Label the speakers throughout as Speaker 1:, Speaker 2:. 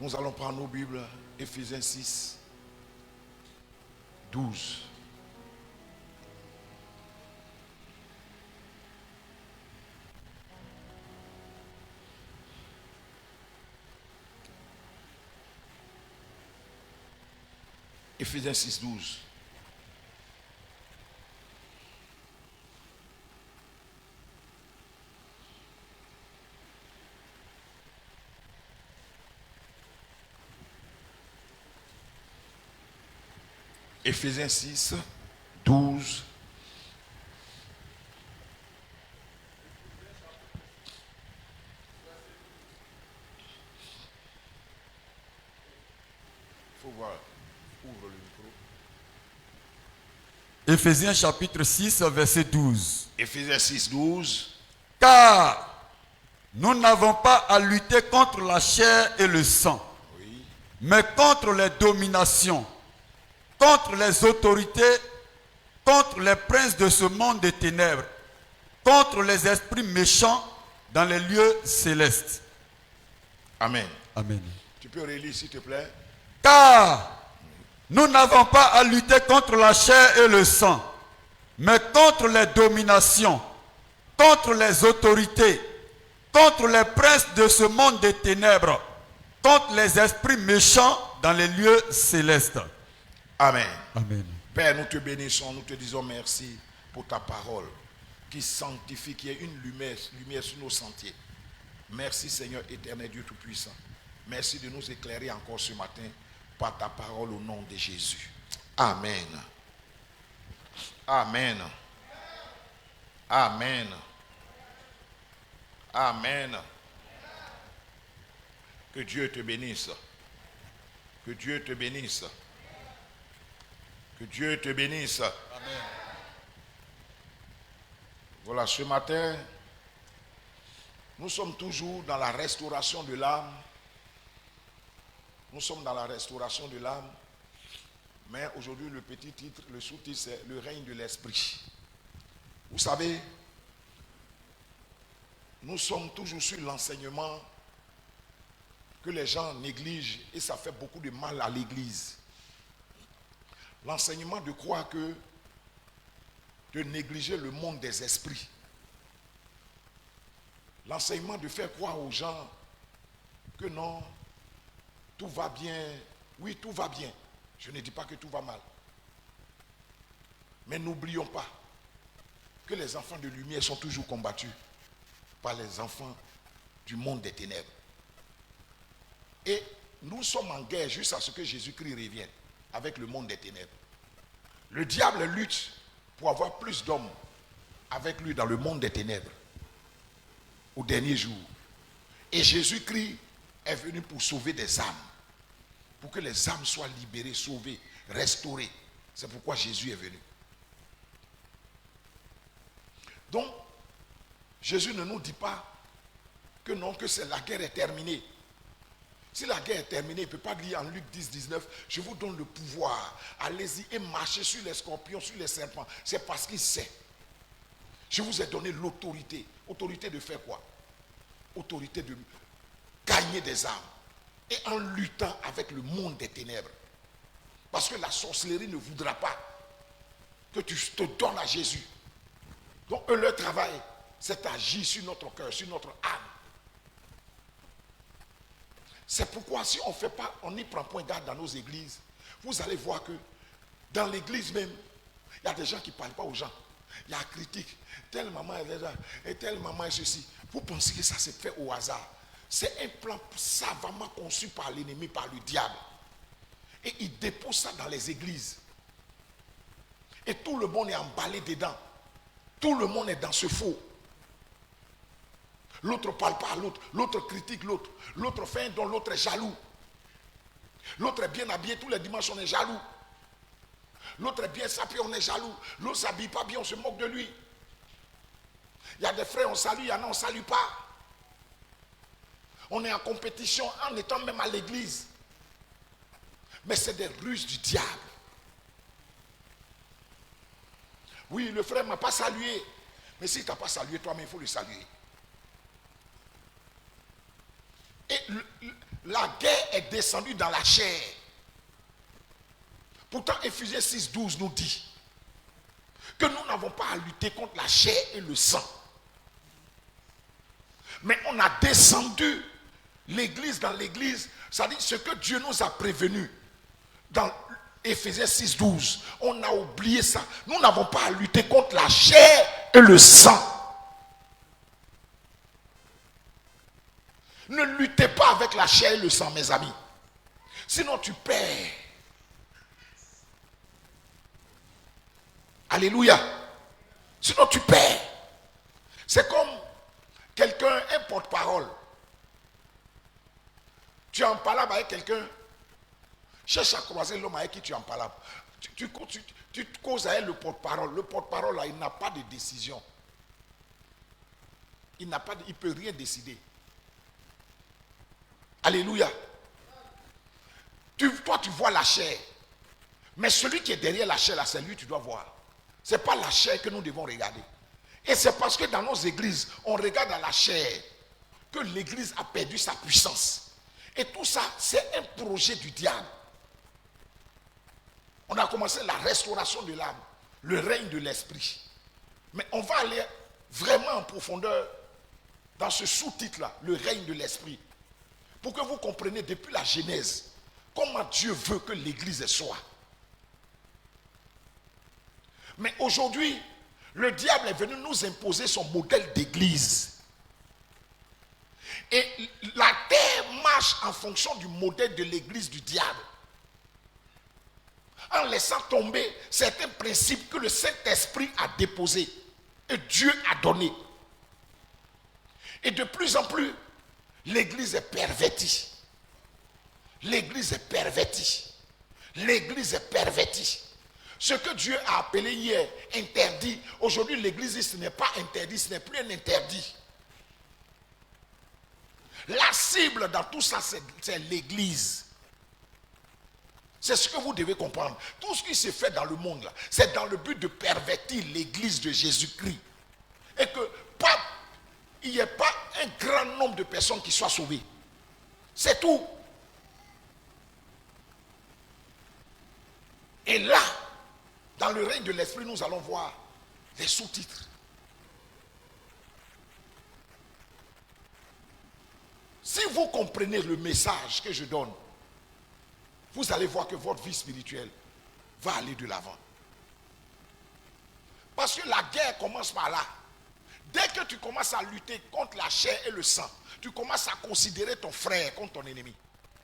Speaker 1: Nous allons prendre nos Bibles, Éphésiens 6, 12. Éphésiens 6, 12. Éphésiens 6, 12. Il faut voir. Ouvre le micro.
Speaker 2: Éphésiens chapitre 6, verset 12.
Speaker 1: Éphésiens 6, 12.
Speaker 2: Car nous n'avons pas à lutter contre la chair et le sang,
Speaker 1: Oui.
Speaker 2: mais contre les dominations, contre les autorités, contre les princes de ce monde des ténèbres, contre les esprits méchants dans les lieux célestes.
Speaker 1: Amen.
Speaker 2: Amen.
Speaker 1: Tu peux relire s'il te plaît.
Speaker 2: Car nous n'avons pas à lutter contre la chair et le sang, mais contre les dominations, contre les autorités, contre les princes de ce monde des ténèbres, contre les esprits méchants dans les lieux célestes.
Speaker 1: Amen.
Speaker 2: Amen.
Speaker 1: Père, nous te bénissons, nous te disons merci pour ta parole qui sanctifie, qui est une lumière sur nos sentiers. Merci Seigneur éternel Dieu Tout-Puissant. Merci de nous éclairer encore ce matin par ta parole au nom de Jésus. Amen. Amen. Amen. Amen. Que Dieu te bénisse. Que Dieu te bénisse. Que Dieu te bénisse.
Speaker 2: Amen.
Speaker 1: Voilà, ce matin, nous sommes toujours dans la restauration de l'âme. Nous sommes dans la restauration de l'âme. Mais aujourd'hui, le petit titre, le sous-titre, c'est le règne de l'esprit. Vous savez, nous sommes toujours sur l'enseignement que les gens négligent et ça fait beaucoup de mal à l'Église. L'enseignement de croire que de négliger le monde des esprits. L'enseignement de faire croire aux gens que non, tout va bien. Oui, tout va bien. Je ne dis pas que tout va mal. Mais n'oublions pas que les enfants de lumière sont toujours combattus par les enfants du monde des ténèbres. Et nous sommes en guerre jusqu'à ce que Jésus-Christ revienne avec le monde des ténèbres. Le diable lutte pour avoir plus d'hommes avec lui dans le monde des ténèbres au dernier jour. Et Jésus-Christ est venu pour sauver des âmes, pour que les âmes soient libérées, sauvées, restaurées. C'est pourquoi Jésus est venu. Donc, Jésus ne nous dit pas que non, que la guerre est terminée. Si la guerre est terminée, il ne peut pas dire en Luc 10, 19, je vous donne le pouvoir, allez-y et marchez sur les scorpions, sur les serpents. C'est parce qu'il sait. Je vous ai donné l'autorité. Autorité de faire quoi? Autorité de gagner des âmes. Et en luttant avec le monde des ténèbres. Parce que la sorcellerie ne voudra pas que tu te donnes à Jésus. Donc eux, leur travail, c'est d'agir sur notre cœur, sur notre âme. C'est pourquoi si on fait pas, on n'y prend point garde dans nos églises, vous allez voir que dans l'église même, il y a des gens qui ne parlent pas aux gens. Il y a critique. Telle maman est là et telle maman est ceci. Vous pensez que ça s'est fait au hasard? C'est un plan savamment conçu par l'ennemi, par le diable. Et il dépose ça dans les églises. Et tout le monde est emballé dedans. Tout le monde est dans ce faux. L'autre ne parle pas à l'autre, l'autre critique l'autre, l'autre fait un don, l'autre est jaloux. L'autre est bien habillé, tous les dimanches on est jaloux. L'autre est bien sapé, on est jaloux. L'autre ne s'habille pas bien, on se moque de lui. Il y a des frères, on salue, il y en a, on ne salue pas. On est en compétition en étant même à l'église. Mais c'est des ruses du diable. Oui, le frère ne m'a pas salué. Mais s'il ne t'a pas salué, toi-même, il faut le saluer. Et la guerre est descendue dans la chair. Pourtant, Éphésiens 6, 12 nous dit que nous n'avons pas à lutter contre la chair et le sang. Mais on a descendu l'église dans l'église, c'est-à-dire ce que Dieu nous a prévenu dans Éphésiens 6, 12. On a oublié ça. Nous n'avons pas à lutter contre la chair et le sang. Ne luttez pas avec la chair et le sang, mes amis. Sinon tu perds. Alléluia. Sinon tu perds. C'est comme quelqu'un, un porte-parole. Tu es en palabre avec quelqu'un. Cherche à croiser l'homme avec qui tu es en palabre. Tu causes avec le porte-parole. Le porte-parole, là, il n'a pas de décision. Il ne peut rien décider. Alléluia. Toi, tu vois la chair. Mais celui qui est derrière la chair, là, c'est lui que tu dois voir. Ce n'est pas la chair que nous devons regarder. Et c'est parce que dans nos églises, on regarde à la chair que l'église a perdu sa puissance. Et tout ça, c'est un projet du diable. On a commencé la restauration de l'âme, le règne de l'esprit. Mais on va aller vraiment en profondeur dans ce sous-titre-là, le règne de l'esprit. Pour que vous compreniez depuis la Genèse, comment Dieu veut que l'église soit. Mais aujourd'hui, le diable est venu nous imposer son modèle d'église. Et la terre marche en fonction du modèle de l'église du diable. En laissant tomber certains principes que le Saint-Esprit a déposés et Dieu a donnés. Et de plus en plus, l'église est pervertie. L'église est pervertie. L'église est pervertie. Ce que Dieu a appelé hier interdit, aujourd'hui l'église, ce n'est pas interdit, ce n'est plus un interdit. La cible dans tout ça, c'est l'église. C'est ce que vous devez comprendre. Tout ce qui se fait dans le monde, là, c'est dans le but de pervertir l'église de Jésus-Christ. Et que il n'y ait pas un grand nombre de personnes qui soient sauvées. C'est tout. Et là, dans le règne de l'esprit, nous allons voir les sous-titres. Si vous comprenez le message que je donne, vous allez voir que votre vie spirituelle va aller de l'avant. Parce que la guerre commence par là. Dès que tu commences à lutter contre la chair et le sang, tu commences à considérer ton frère comme ton ennemi.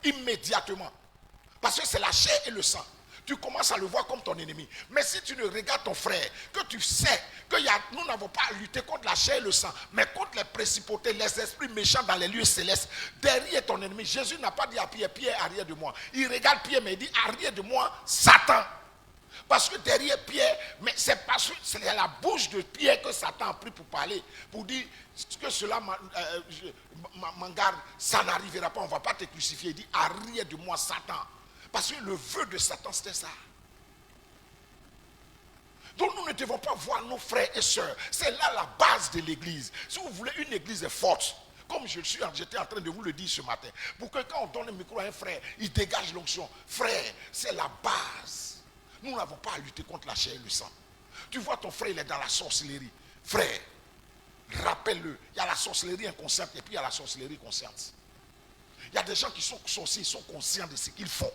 Speaker 1: Immédiatement. Parce que c'est la chair et le sang. Tu commences à le voir comme ton ennemi. Mais si tu ne regardes ton frère, que tu sais que nous n'avons pas à lutter contre la chair et le sang, mais contre les principautés, les esprits méchants dans les lieux célestes, derrière ton ennemi. Jésus n'a pas dit à Pierre, Pierre, arrière de moi. Il regarde Pierre, mais il dit, arrière de moi, Satan. Parce que derrière Pierre, mais c'est parce que c'est la bouche de Pierre que Satan a pris pour parler, pour dire que cela m'en garde, ça n'arrivera pas, on ne va pas te crucifier. Il dit, arrière de moi, Satan. Parce que le vœu de Satan, c'était ça. Donc nous ne devons pas voir nos frères et sœurs. C'est là la base de l'église. Si vous voulez une église forte, comme j'étais en train de vous le dire ce matin, pour que quand on donne le micro à un frère, il dégage l'onction. Frère, c'est la base. Nous n'avons pas à lutter contre la chair et le sang. Tu vois ton frère, il est dans la sorcellerie. Frère, rappelle-le. Il y a la sorcellerie inconsciente et puis il y a la sorcellerie consciente. Il y a des gens qui sont sorciers, ils sont conscients de ce qu'ils font.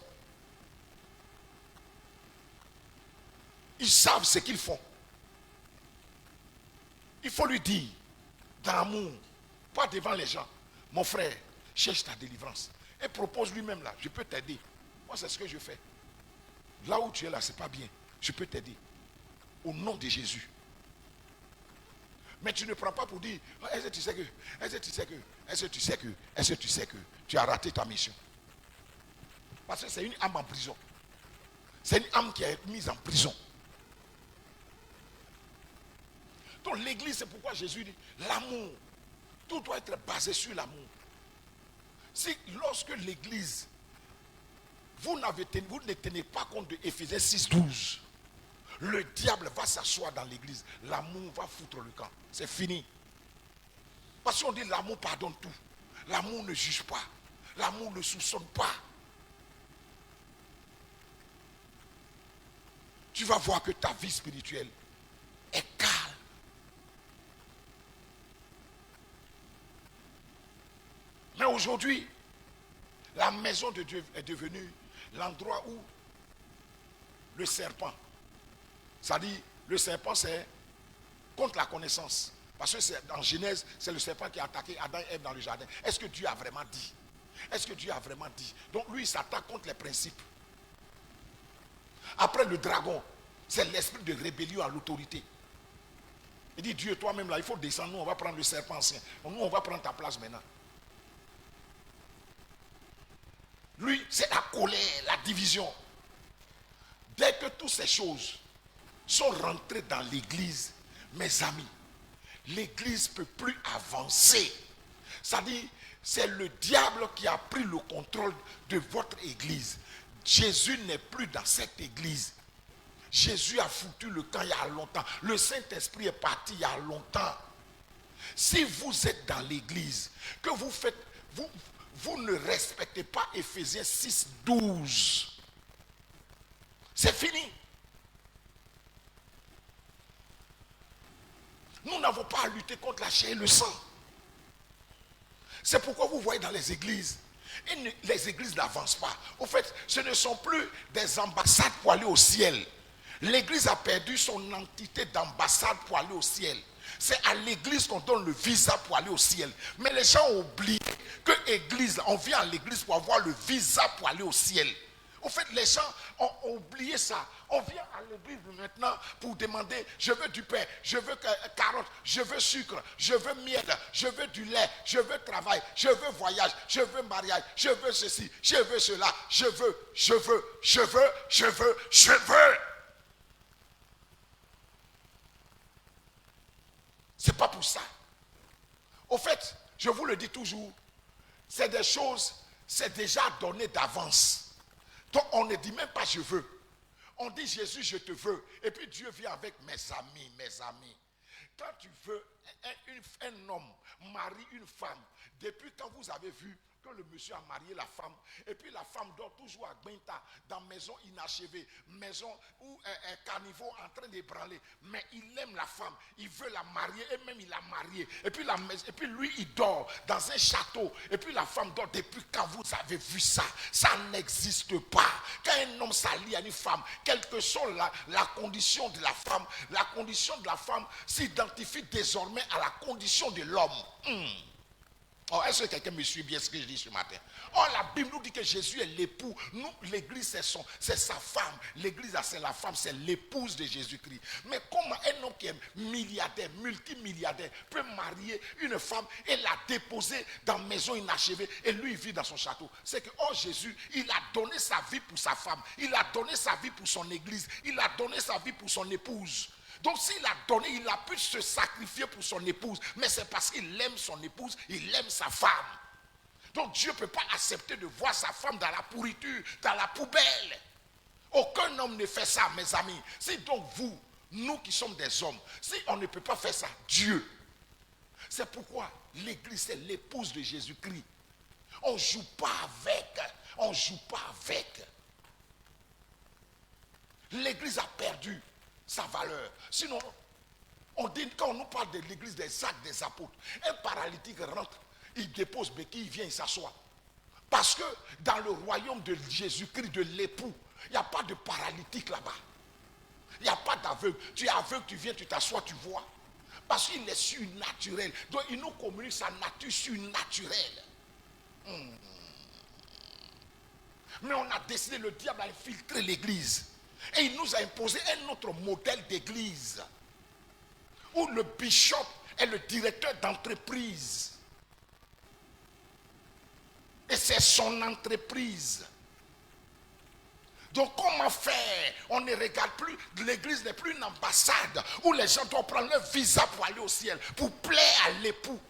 Speaker 1: Ils savent ce qu'ils font. Il faut lui dire, dans l'amour, pas devant les gens, mon frère, cherche ta délivrance. Et propose lui-même là, je peux t'aider. Moi, c'est ce que je fais. Là où tu es là, c'est pas bien. Je peux t'aider. Au nom de Jésus. Mais tu ne prends pas pour dire, est-ce que tu sais que tu as raté ta mission. Parce que c'est une âme en prison. C'est une âme qui est mise en prison. Donc l'église, c'est pourquoi Jésus dit, l'amour. Tout doit être basé sur l'amour. Si lorsque l'église, vous ne tenez pas compte de Éphésiens 6, 12, le diable va s'asseoir dans l'église. L'amour va foutre le camp. C'est fini. Parce qu'on dit l'amour pardonne tout. L'amour ne juge pas. L'amour ne soupçonne pas. Tu vas voir que ta vie spirituelle est calme. Mais aujourd'hui, la maison de Dieu est devenue l'endroit où le serpent, c'est-à-dire le serpent c'est contre la connaissance. Parce que en Genèse, c'est le serpent qui a attaqué Adam et Ève dans le jardin. Est-ce que Dieu a vraiment dit? Est-ce que Dieu a vraiment dit? Donc lui, il s'attaque contre les principes. Après le dragon, c'est l'esprit de rébellion à l'autorité. Il dit, Dieu, toi-même là, il faut descendre, nous on va prendre le serpent ancien. Donc, nous on va prendre ta place maintenant. Lui, c'est la colère, la division. Dès que toutes ces choses sont rentrées dans l'église, mes amis, l'église ne peut plus avancer. C'est-à-dire, c'est le diable qui a pris le contrôle de votre église. Jésus n'est plus dans cette église. Jésus a foutu le camp il y a longtemps. Le Saint-Esprit est parti il y a longtemps. Si vous êtes dans l'église, que vous faites, vous ne respectez pas Éphésiens 6, 12. C'est fini. Nous n'avons pas à lutter contre la chair et le sang. C'est pourquoi vous voyez dans les églises, les églises n'avancent pas. Au fait, ce ne sont plus des ambassades pour aller au ciel. L'église a perdu son entité d'ambassade pour aller au ciel. C'est à l'église qu'on donne le visa pour aller au ciel. Mais les gens ont oublié que l'église, on vient à l'église pour avoir le visa pour aller au ciel. Au fait, les gens ont oublié ça. On vient à l'église maintenant pour demander, je veux du pain, je veux carottes, je veux sucre, je veux miel, je veux du lait, je veux travail, je veux voyage, je veux mariage, je veux ceci, je veux cela, je veux. C'est pas pour ça. Au fait, je vous le dis toujours, c'est des choses, c'est déjà donné d'avance. Donc on ne dit même pas je veux. On dit Jésus, je te veux. Et puis Dieu vient avec mes amis. Quand tu veux, un homme marie une femme, depuis quand vous avez vu que le monsieur a marié la femme, et puis la femme dort toujours à Gbinta, dans maison inachevée, maison où un carnivore en train d'ébranler, mais il aime la femme, il veut la marier, et même il l'a mariée, et puis lui il dort dans un château, et puis la femme dort. Depuis quand vous avez vu ça? Ça n'existe pas. Quand un homme s'allie à une femme, quelle que soit la condition de la femme s'identifie désormais à la condition de l'homme. Oh, est-ce que quelqu'un me suit bien ce que je dis ce matin? Oh, la Bible nous dit que Jésus est l'époux. Nous, l'église, c'est sa femme. L'église, c'est la femme, c'est l'épouse de Jésus-Christ. Mais comment un homme qui est milliardaire, multimilliardaire, peut marier une femme et la déposer dans une maison inachevée et lui, il vit dans son château? C'est que, oh, Jésus, il a donné sa vie pour sa femme. Il a donné sa vie pour son église. Il a donné sa vie pour son épouse. Donc s'il a donné, il a pu se sacrifier pour son épouse. Mais c'est parce qu'il aime son épouse, il aime sa femme. Donc Dieu ne peut pas accepter de voir sa femme dans la pourriture, dans la poubelle. Aucun homme ne fait ça, mes amis. Si donc vous, nous qui sommes des hommes, si on ne peut pas faire ça, Dieu. C'est pourquoi l'église, c'est l'épouse de Jésus-Christ. On ne joue pas avec. L'église a perdu sa valeur. Sinon, on dit, quand on nous parle de l'église des actes des apôtres, un paralytique rentre, il dépose béquille, il vient, il s'assoit. Parce que dans le royaume de Jésus-Christ, de l'époux, il n'y a pas de paralytique là-bas. Il n'y a pas d'aveugle. Tu es aveugle, tu viens, tu t'assois, tu vois. Parce qu'il est surnaturel. Donc il nous communique sa nature surnaturelle. Mais on a décidé, le diable a infiltré l'église. Et il nous a imposé un autre modèle d'église où le bishop est le directeur d'entreprise. Et c'est son entreprise. Donc comment faire? On ne regarde plus, l'église n'est plus une ambassade où les gens doivent prendre leur visa pour aller au ciel, pour plaire à l'époux.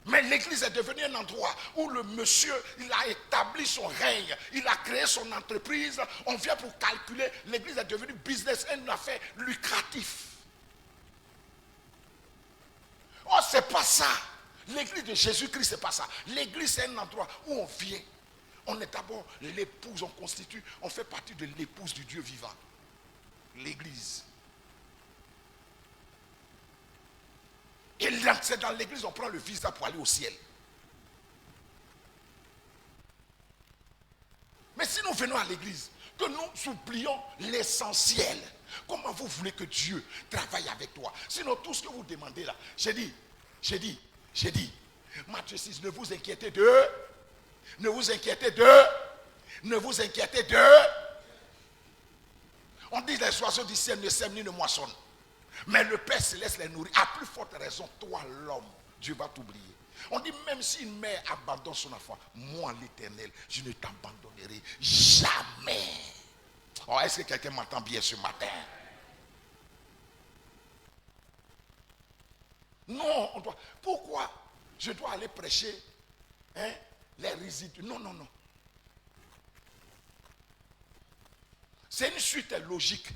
Speaker 1: Mais l'église est devenue un endroit où le monsieur, il a établi son règne, il a créé son entreprise, on vient pour calculer, l'église est devenue business, une affaire lucrative. Oh, c'est pas ça. L'église de Jésus-Christ, c'est pas ça. L'église, c'est un endroit où on vient. On est d'abord l'épouse, on fait partie de l'épouse du Dieu vivant. L'église. Et là, c'est dans l'église, on prend le visa pour aller au ciel. Mais si nous venons à l'église, que nous oublions l'essentiel, comment vous voulez que Dieu travaille avec toi? Sinon, tout ce que vous demandez là, j'ai dit, Matthieu 6, ne vous inquiétez de. On dit les oiseaux du ciel ne sèment ni ne moissonnent. Mais le Père Céleste les nourrit. À plus forte raison, toi l'homme, Dieu va t'oublier. On dit même si une mère abandonne son enfant, moi l'Éternel, je ne t'abandonnerai jamais. Oh, est-ce que quelqu'un m'entend bien ce matin? Non, on doit. Pourquoi je dois aller prêcher les résidus? Non. C'est une suite logique.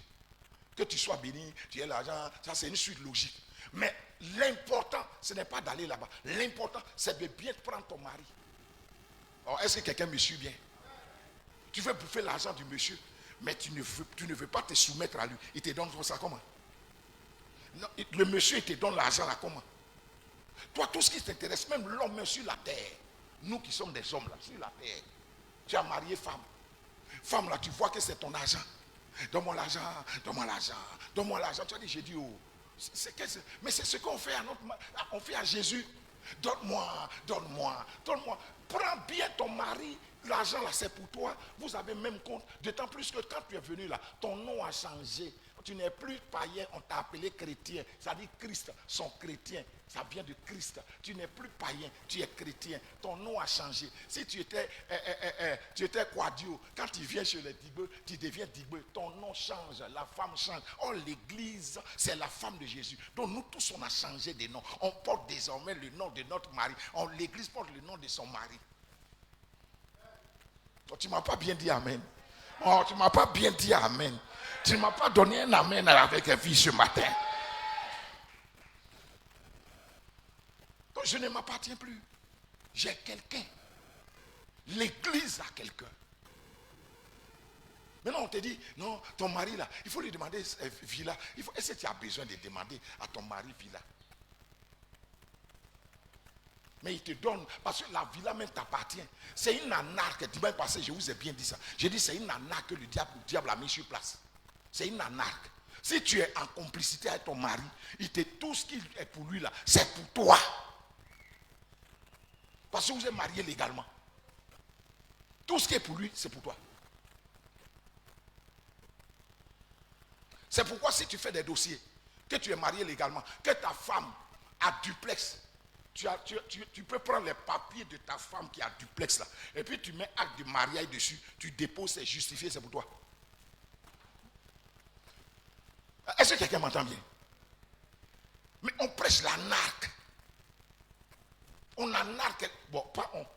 Speaker 1: Que tu sois béni, tu aies l'argent, ça c'est une suite logique. Mais l'important, ce n'est pas d'aller là-bas. L'important, c'est de bien prendre ton mari. Alors, est-ce que quelqu'un me suit bien? Tu veux bouffer l'argent du monsieur, mais tu ne veux pas te soumettre à lui. Il te donne ça comment? Non, le monsieur, il te donne l'argent là comment? Toi, tout ce qui t'intéresse, même l'homme sur la terre, nous qui sommes des hommes là, sur la terre, tu as marié femme. Femme là, tu vois que c'est ton argent. Donne-moi l'argent. Tu as dit, j'ai dit, oh, mais c'est ce qu'on fait on fait à Jésus. Donne-moi. Prends bien ton mari. L'argent là, c'est pour toi. Vous avez même compte. D'autant plus que quand tu es venu là, ton nom a changé. Tu n'es plus païen, on t'a appelé chrétien. Ça dit Christ, son chrétien. Ça vient de Christ. Tu n'es plus païen, tu es chrétien. Ton nom a changé. Si tu étais Quadio, quand tu viens chez les Digbeux, tu deviens Digbeux. Ton nom change, la femme change. Oh, l'église, c'est la femme de Jésus. Donc nous tous, on a changé de nom. On porte désormais le nom de notre mari. L'église porte le nom de son mari. Oh, tu ne m'as pas bien dit amen. Oh, tu ne m'as pas bien dit amen. Tu ne m'as pas donné un amen avec un fils ce matin. Donc je ne m'appartiens plus. J'ai quelqu'un. L'église a quelqu'un. Maintenant on te dit, non, ton mari là, il faut lui demander villa. Est-ce que tu as besoin de demander à ton mari villa? Mais il te donne, parce que la villa même t'appartient. C'est une anarque. Dimanche passé, je vous ai bien dit ça. J'ai dit c'est une anarque que le diable a mis sur place. C'est une anarque. Si tu es en complicité avec ton mari, tout ce qui est pour lui là, c'est pour toi. Parce que vous êtes mariés légalement. Tout ce qui est pour lui, c'est pour toi. C'est pourquoi si tu fais des dossiers, que tu es marié légalement, que ta femme a duplex, tu peux prendre les papiers de ta femme qui a duplex là, et puis tu mets acte de mariage dessus, tu déposes, c'est justifié, c'est pour toi. Est-ce que quelqu'un m'entend bien? Mais on prêche l'anarque. On anarque. Bon, pas on. Moi,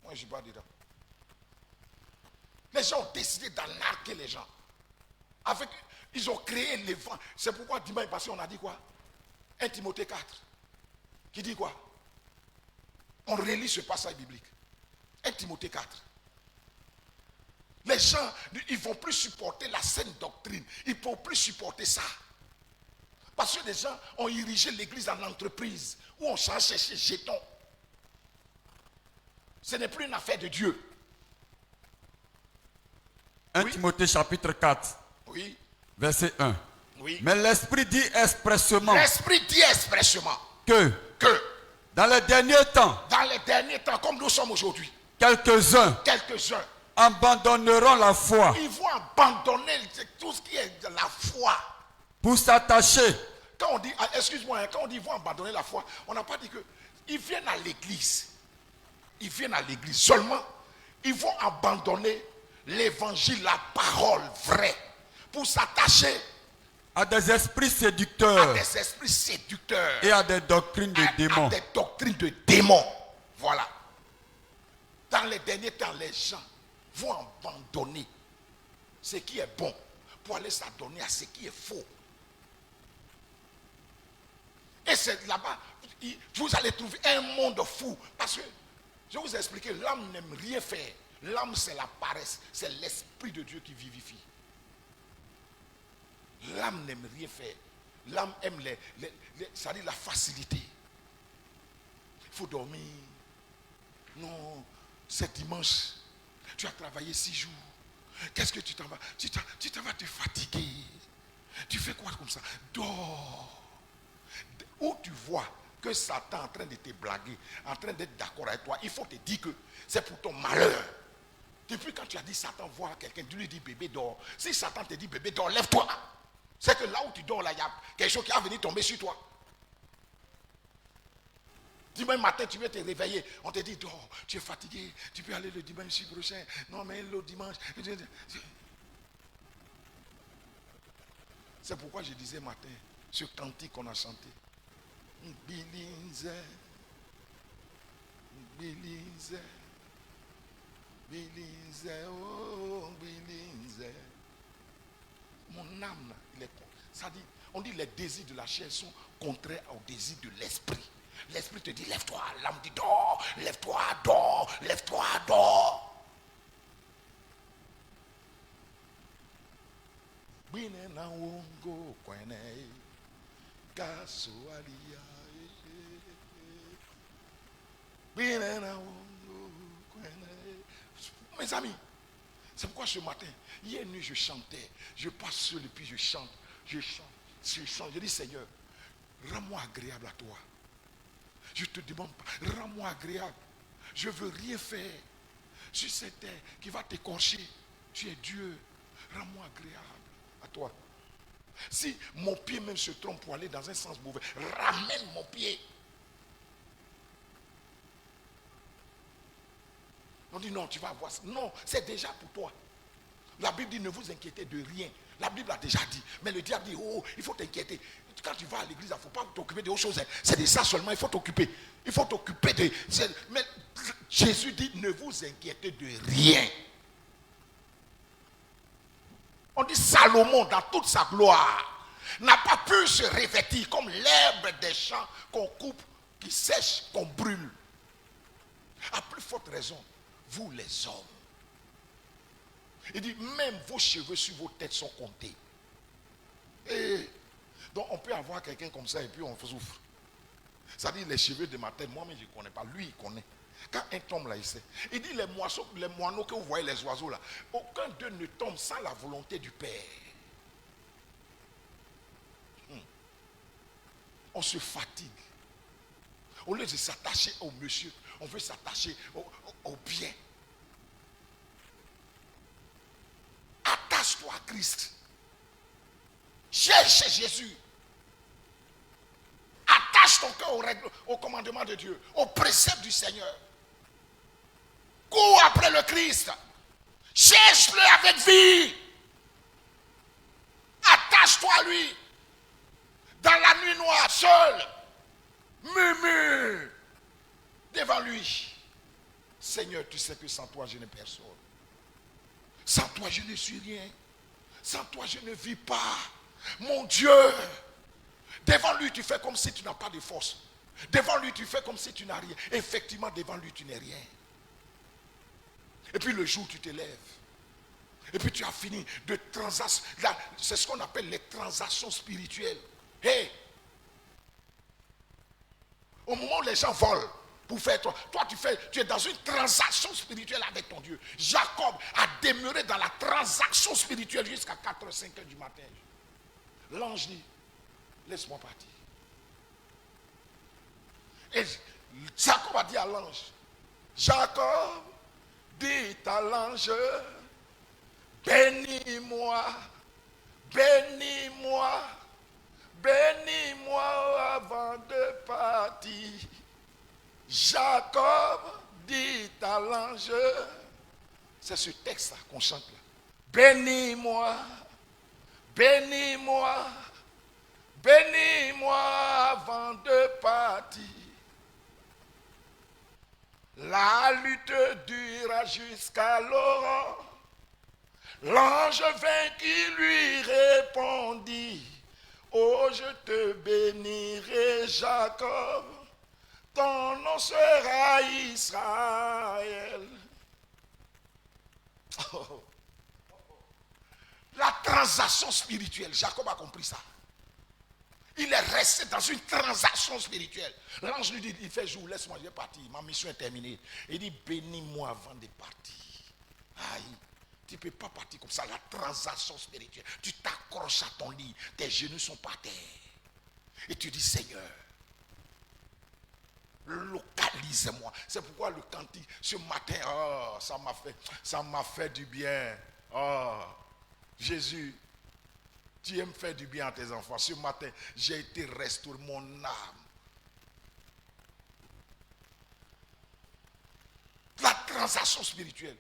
Speaker 1: je ne suis pas dedans. Les gens ont décidé d'anarquer les gens. Ils ont créé les vents. C'est pourquoi dimanche passé, on a dit quoi? 1 Timothée 4. Qui dit quoi? On relit ce passage biblique. 1 Timothée 4. Les gens, ils ne vont plus supporter la saine doctrine. Ils ne peuvent plus supporter ça. Parce que les gens ont érigé l'église en entreprise où on change chercher jetons. Ce n'est plus une affaire de Dieu.
Speaker 2: 1 Timothée chapitre 4.
Speaker 1: Oui.
Speaker 2: Verset 1.
Speaker 1: Oui.
Speaker 2: Mais l'Esprit dit expressément.
Speaker 1: L'Esprit dit expressément.
Speaker 2: Que dans les derniers temps,
Speaker 1: comme nous sommes aujourd'hui,
Speaker 2: quelques-uns abandonneront la foi.
Speaker 1: Ils vont abandonner tout ce qui est de la foi.
Speaker 2: Pour s'attacher.
Speaker 1: Quand on dit, excuse-moi, quand on dit ils vont abandonner la foi, on n'a pas dit qu'ils viennent à l'église. Ils viennent à l'église. Seulement, ils vont abandonner l'évangile, la parole vraie, pour s'attacher
Speaker 2: à des esprits séducteurs. Et à des doctrines de démons.
Speaker 1: À des doctrines de démons. Voilà. Dans les derniers temps, les gens vont abandonner ce qui est bon pour aller s'adonner à ce qui est faux. Et c'est là-bas, vous allez trouver un monde fou. Parce que, je vous ai expliqué, l'âme n'aime rien faire. L'âme, c'est la paresse. C'est l'Esprit de Dieu qui vivifie. L'âme n'aime rien faire. L'âme aime c'est-à-dire la facilité. Il faut dormir. Non, c'est dimanche. Tu as travaillé 6 jours. Qu'est-ce que tu t'en vas? Tu t'en vas te fatiguer. Tu fais quoi comme ça? Dors. Où tu vois que Satan est en train de te blaguer, en train d'être d'accord avec toi, il faut te dire que c'est pour ton malheur. Depuis quand tu as dit Satan voit quelqu'un, tu lui dis bébé dors. Si Satan te dit bébé dors, lève-toi. C'est que là où tu dors, là, il y a quelque chose qui va venir tomber sur toi. Dimanche matin, tu veux te réveiller. On te dit, dors, tu es fatigué. Tu peux aller le dimanche prochain. Non, mais le dimanche. C'est pourquoi je disais matin, ce cantique qu'on a chanté. Bilinze. Bilinze. Bilinze. Oh, Bilinze. Mon âme, il est. Ça dit, on dit les désirs de la chair sont contraires aux désirs de l'esprit. L'esprit te dit lève-toi, l'âme dit dors, lève-toi, dors, lève-toi, dors. Binena wongo kwene kasoalia. Binena wongo kwene. Mes amis, c'est pourquoi ce matin, hier nuit je chantais, je passe seul et puis je chante. Je dis Seigneur, rends-moi agréable à toi. Je te demande pas, rends-moi agréable. Je veux rien faire sur cette terre qui va t'écorcher. Tu es Dieu, rends-moi agréable à toi. Si mon pied même se trompe pour aller dans un sens mauvais, ramène mon pied. On dit non, tu vas avoir ça. Non, c'est déjà pour toi. La Bible dit ne vous inquiétez de rien. La Bible a déjà dit. Mais le diable dit, oh, il faut t'inquiéter. Quand tu vas à l'église, il ne faut pas t'occuper d'autres choses. C'est de ça seulement, il faut t'occuper. Il faut t'occuper de... Mais Jésus dit, ne vous inquiétez de rien. On dit Salomon, dans toute sa gloire, n'a pas pu se revêtir comme l'herbe des champs qu'on coupe, qui sèche, qu'on brûle. À plus forte raison, vous les hommes. Il dit, même vos cheveux sur vos têtes sont comptés. Et donc on peut avoir quelqu'un comme ça et puis on souffre. Ça dit les cheveux de ma tête, moi-même je ne connais pas, lui il connaît. Quand un tombe là, il sait. Il dit les moineaux que vous voyez, les oiseaux là, aucun d'eux ne tombe sans la volonté du Père. On se fatigue. Au lieu de s'attacher au monsieur, on veut s'attacher au bien. Attache-toi à Christ. Cherche Jésus. Attache ton cœur au commandement de Dieu, au précepte du Seigneur. Cours après le Christ. Cherche-le avec vie. Attache-toi à lui. Dans la nuit noire, seul. Murmure devant lui. Seigneur, tu sais que sans toi, je n'ai personne. Sans toi, je ne suis rien. Sans toi, je ne vis pas. Mon Dieu. Devant lui, tu fais comme si tu n'as pas de force. Devant lui, tu fais comme si tu n'as rien. Effectivement, devant lui, tu n'es rien. Et puis le jour, tu te lèves. Et puis tu as fini de transactions. C'est ce qu'on appelle les transactions spirituelles. Hey! Au moment où les gens volent pour faire toi tu es dans une transaction spirituelle avec ton Dieu. Jacob a demeuré dans la transaction spirituelle jusqu'à 4-5 heures du matin. L'ange dit, laisse-moi partir. Et Jacob a dit à l'ange, Jacob, dit à l'ange, bénis-moi, bénis-moi, bénis-moi avant de partir. Jacob dit à l'ange, c'est ce texte-là qu'on chante là. Bénis-moi, bénis-moi, bénis-moi avant de partir. La lutte dura jusqu'à l'aurore. L'ange vaincu lui répondit, Oh, je te bénirai, Jacob. Ton nom sera Israël. Oh. La transaction spirituelle, Jacob a compris ça. Il est resté dans une transaction spirituelle. L'ange lui dit, il fait jour, laisse-moi, je vais partir. Ma mission est terminée. Il dit, bénis-moi avant de partir. Aïe, tu ne peux pas partir comme ça. La transaction spirituelle. Tu t'accroches à ton lit. Tes genoux sont par terre. Et tu dis, Seigneur, localise-moi. C'est pourquoi le cantique, ce matin, oh, ça m'a fait du bien. Oh, Jésus, tu aimes faire du bien à tes enfants. Ce matin, j'ai été restauré, mon âme. La transaction spirituelle.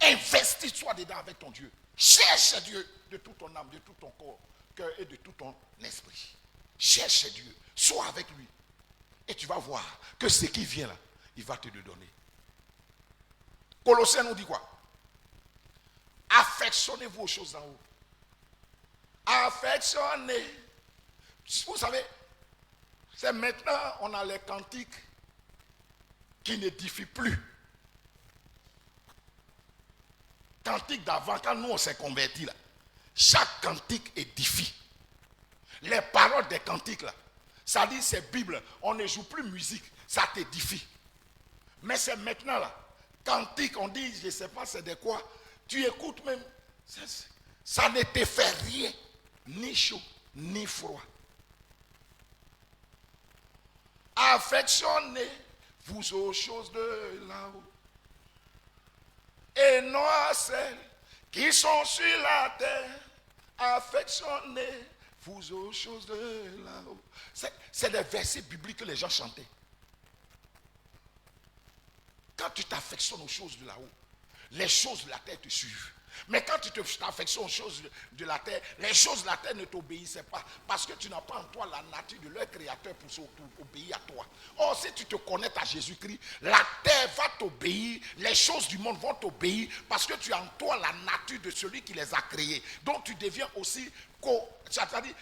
Speaker 1: Investis-toi dedans avec ton Dieu. Cherche Dieu de toute ton âme, de tout ton corps, cœur et de tout ton esprit. Cherche Dieu. Sois avec lui. Et tu vas voir que ce qui vient là, il va te le donner. Colossiens nous dit quoi? Affectionnez-vous aux choses en haut. Affectionnez. Vous savez, c'est maintenant on a les cantiques qui n'édifient plus. Cantique d'avant, quand nous on s'est convertis là, chaque cantique édifie. Les paroles des cantiques là, ça dit c'est Bible, on ne joue plus musique, ça t'édifie. Mais c'est maintenant là, cantique, on dit, je ne sais pas c'est de quoi, tu écoutes même, ça ne te fait rien, ni chaud, ni froid. Affectionnez-vous aux choses de là-haut. Et non à celles qui sont sur la terre. Affectionnez-vous aux choses de là-haut. C'est des versets bibliques que les gens chantaient. Quand tu t'affectionnes aux choses de là-haut, les choses de la terre te suivent. Mais quand tu t'affectionnes aux choses de la terre, les choses de la terre ne t'obéissaient pas. Parce que tu n'as pas en toi la nature de leur créateur pour obéir à toi. Or, si tu te connectes à Jésus-Christ, la terre va t'obéir, les choses du monde vont t'obéir parce que tu as en toi la nature de celui qui les a créés. Donc tu deviens aussi, c'est-à-dire,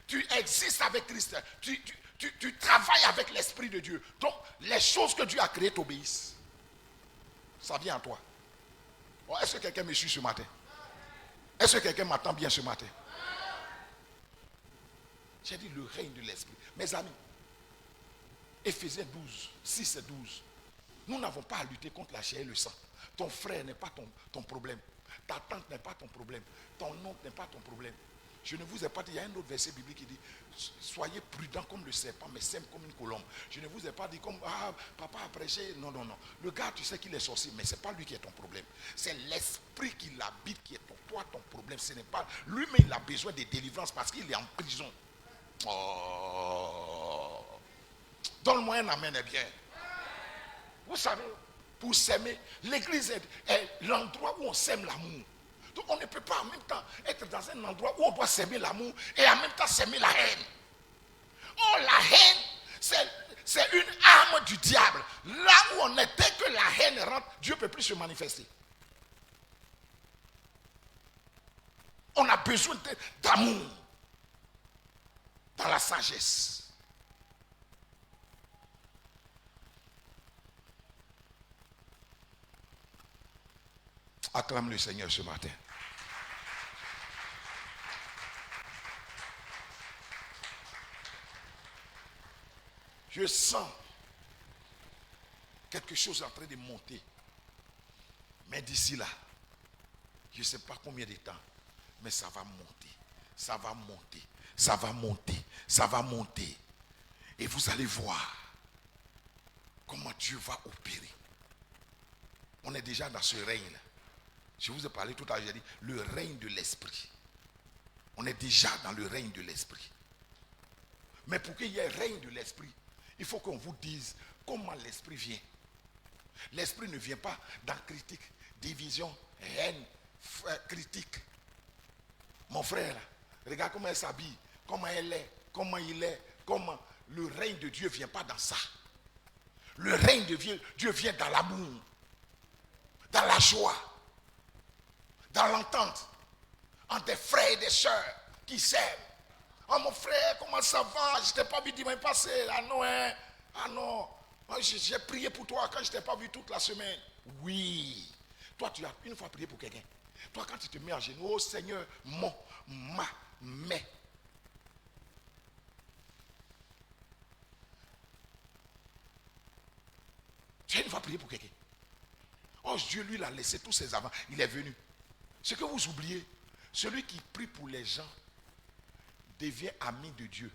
Speaker 1: tu existes avec Christ. Tu travailles avec l'Esprit de Dieu. Donc les choses que Dieu a créées t'obéissent. Ça vient en toi. Oh, est-ce que quelqu'un me suit ce matin? Est-ce que quelqu'un m'attend bien ce matin? J'ai dit le règne de l'esprit. Mes amis, Éphésiens 12, 6 et 12. Nous n'avons pas à lutter contre la chair et le sang. Ton frère n'est pas ton problème. Ta tante n'est pas ton problème. Ton oncle n'est pas ton problème. Je ne vous ai pas dit, il y a un autre verset biblique qui dit, soyez prudents comme le serpent, mais sème comme une colombe. Je ne vous ai pas dit comme, papa a prêché. Non, non, non. Le gars, tu sais qu'il est sorcier, mais ce n'est pas lui qui est ton problème. C'est l'esprit qui l'habite qui est toi ton problème. Ce n'est pas lui, mais il a besoin de délivrance parce qu'il est en prison. Oh. Donne-moi un amen, bien. Vous savez, pour s'aimer, l'église est l'endroit où on sème l'amour. Donc on ne peut pas en même temps être dans un endroit où on doit s'aimer l'amour et en même temps s'aimer la haine. Oh, la haine, c'est une arme du diable. Là où on est, dès que la haine rentre, Dieu ne peut plus se manifester. On a besoin d'amour dans la sagesse. Acclame le Seigneur ce matin. Je sens quelque chose en train de monter. Mais d'ici là, je ne sais pas combien de temps, mais ça va monter. Ça va monter. Ça va monter. Ça va monter. Et vous allez voir comment Dieu va opérer. On est déjà dans ce règne-là. Je vous ai parlé tout à l'heure, j'ai dit le règne de l'esprit. On est déjà dans le règne de l'esprit. Mais pour qu'il y ait règne de l'esprit, il faut qu'on vous dise comment l'esprit vient. L'esprit ne vient pas dans critique, division, haine, critique. Mon frère, regarde comment elle s'habille, comment elle est, comment il est, comment le règne de Dieu ne vient pas dans ça. Le règne de Dieu vient dans l'amour, dans la joie, dans l'entente entre des frères et des sœurs qui s'aiment. Oh mon frère, comment ça va? Je t'ai pas vu dimanche passé. Ah non, hein? Ah non. Oh, j'ai prié pour toi quand je t'ai pas vu toute la semaine. Oui. Toi, tu as une fois prié pour quelqu'un. Toi, quand tu te mets en genoux, oh Seigneur, mais. Tu as une fois prié pour quelqu'un. Oh, Dieu, lui, il a laissé tous ses avant. Il est venu. Ce que vous oubliez, celui qui prie pour les gens devient ami de Dieu.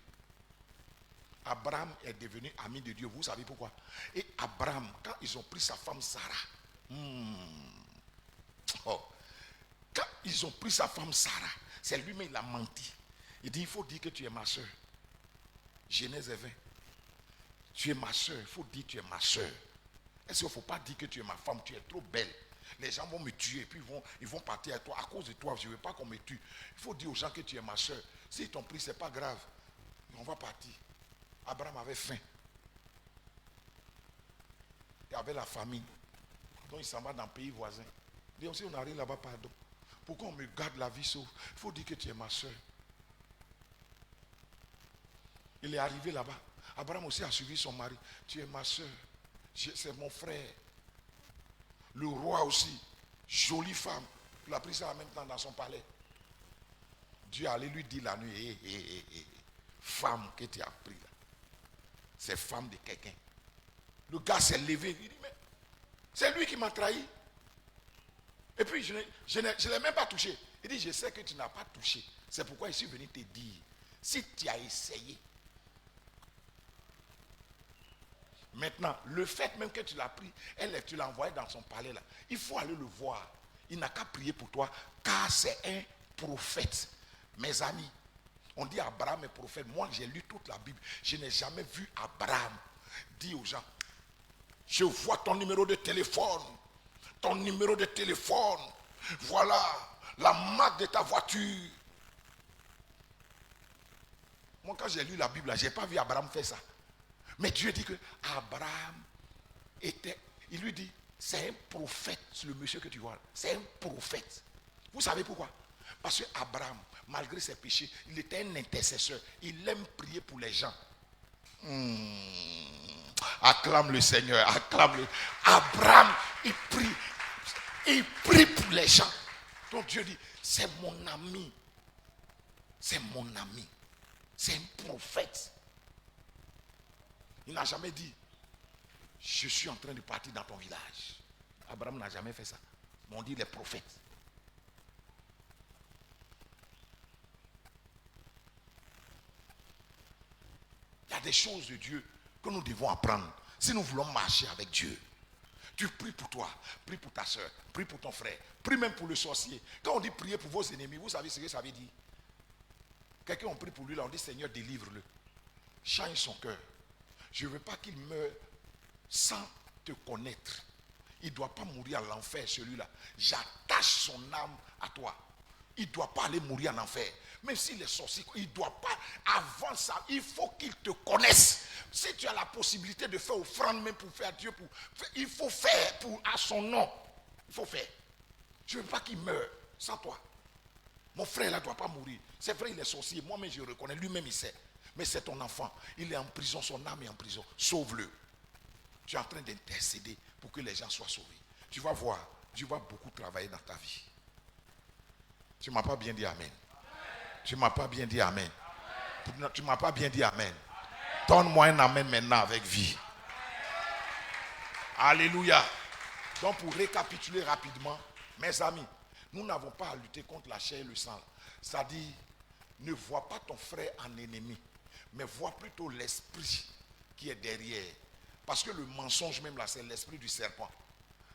Speaker 1: Abraham est devenu ami de Dieu. Vous savez pourquoi? Et Abraham, quand ils ont pris sa femme Sarah, quand ils ont pris sa femme Sarah, c'est lui-même il a menti. Il dit, il faut dire que tu es ma soeur. Genèse 20. Tu es ma soeur, il faut dire que tu es ma soeur. Est-ce qu'il ne faut pas dire que tu es ma femme, tu es trop belle? Les gens vont me tuer, puis ils vont partir à toi. À cause de toi, je ne veux pas qu'on me tue. Il faut dire aux gens que tu es ma soeur. S'ils t'ont pris, ce n'est pas grave. On va partir. Abraham avait faim. Il avait la famille. Donc il s'en va dans le pays voisin. Il dit aussi, on arrive là-bas, pardon. Pourquoi on me garde la vie sauve? Il faut dire que tu es ma soeur. Il est arrivé là-bas. Abraham aussi a suivi son mari. Tu es ma soeur. C'est mon frère. Le roi aussi. Jolie femme. Il a pris ça en même temps dans son palais. Dieu allait lui dire la nuit, femme que tu as pris là. C'est femme de quelqu'un. Le gars s'est levé. Il dit, mais c'est lui qui m'a trahi. Et puis je ne l'ai même pas touché. Il dit, je sais que tu n'as pas touché. C'est pourquoi je suis venu te dire, si tu as essayé. Maintenant, le fait même que tu l'as pris, tu l'as envoyé dans son palais là. Il faut aller le voir. Il n'a qu'à prier pour toi, car c'est un prophète. Mes amis, on dit Abraham est prophète. Moi, j'ai lu toute la Bible. Je n'ai jamais vu Abraham dire aux gens, je vois ton numéro de téléphone. Ton numéro de téléphone. Voilà la marque de ta voiture. Moi, quand j'ai lu la Bible, je n'ai pas vu Abraham faire ça. Mais Dieu dit que Abraham était, il lui dit, c'est un prophète, le monsieur que tu vois. C'est un prophète. Vous savez pourquoi? Parce que Abraham, malgré ses péchés, il était un intercesseur. Il aime prier pour les gens. Acclame le Seigneur, acclame-le. Abraham, il prie pour les gens. Donc Dieu dit, c'est mon ami. C'est mon ami. C'est un prophète. Il n'a jamais dit, je suis en train de partir dans ton village. Abraham n'a jamais fait ça. Mais on dit les prophètes. Il y a des choses de Dieu que nous devons apprendre si nous voulons marcher avec Dieu. Tu pries pour toi, prie pour ta soeur, prie pour ton frère, prie même pour le sorcier. Quand on dit prier pour vos ennemis, vous savez ce que ça veut dire? Quelqu'un on prie pour lui, là, on dit Seigneur délivre-le. Change son cœur. Je ne veux pas qu'il meure sans te connaître. Il ne doit pas mourir à l'enfer, celui-là. J'attache son âme à toi. Il ne doit pas aller mourir en enfer. Même s'il est sorcier, il ne doit pas. Avant ça, il faut qu'il te connaisse. Si tu as la possibilité de faire offrande même pour faire Dieu, il faut faire à son nom. Il faut faire. Je ne veux pas qu'il meure sans toi. Mon frère là ne doit pas mourir. C'est vrai, il est sorcier. Moi-même, je le reconnais. Lui-même, il sait. Mais c'est ton enfant. Il est en prison. Son âme est en prison. Sauve-le. Tu es en train d'intercéder pour que les gens soient sauvés. Tu vas voir. Dieu va beaucoup travailler dans ta vie. Tu ne m'as pas bien dit amen. Tu ne m'as pas bien dit amen. Tu ne m'as pas bien dit amen. Donne-moi un amen maintenant avec vie. Alléluia. Donc pour récapituler rapidement, mes amis, nous n'avons pas à lutter contre la chair et le sang. C'est-à-dire, ne vois pas ton frère en ennemi, mais vois plutôt l'esprit qui est derrière. Parce que le mensonge même là, c'est l'esprit du serpent.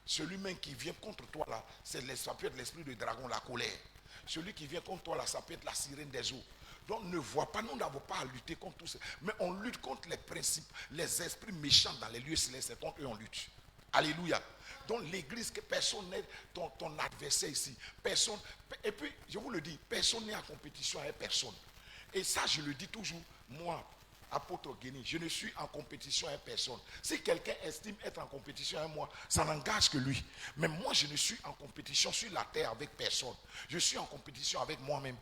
Speaker 1: Celui même qui vient contre toi là, ça peut être l'esprit du dragon, la colère. Celui qui vient contre toi là, ça peut être la sirène des eaux. Donc ne vois pas, nous n'avons pas à lutter contre tout ça. Mais on lutte contre les principes, les esprits méchants dans les lieux célestes. C'est contre eux on lutte. Alléluia. Donc l'église, que personne n'est ton adversaire ici. Personne. Et puis, je vous le dis, personne n'est en compétition avec personne. Et ça, je le dis toujours, moi, apôtre Guéni, je ne suis en compétition avec personne. Si quelqu'un estime être en compétition avec moi, ça n'engage que lui. Mais moi, je ne suis en compétition sur la terre avec personne. Je suis en compétition avec moi-même.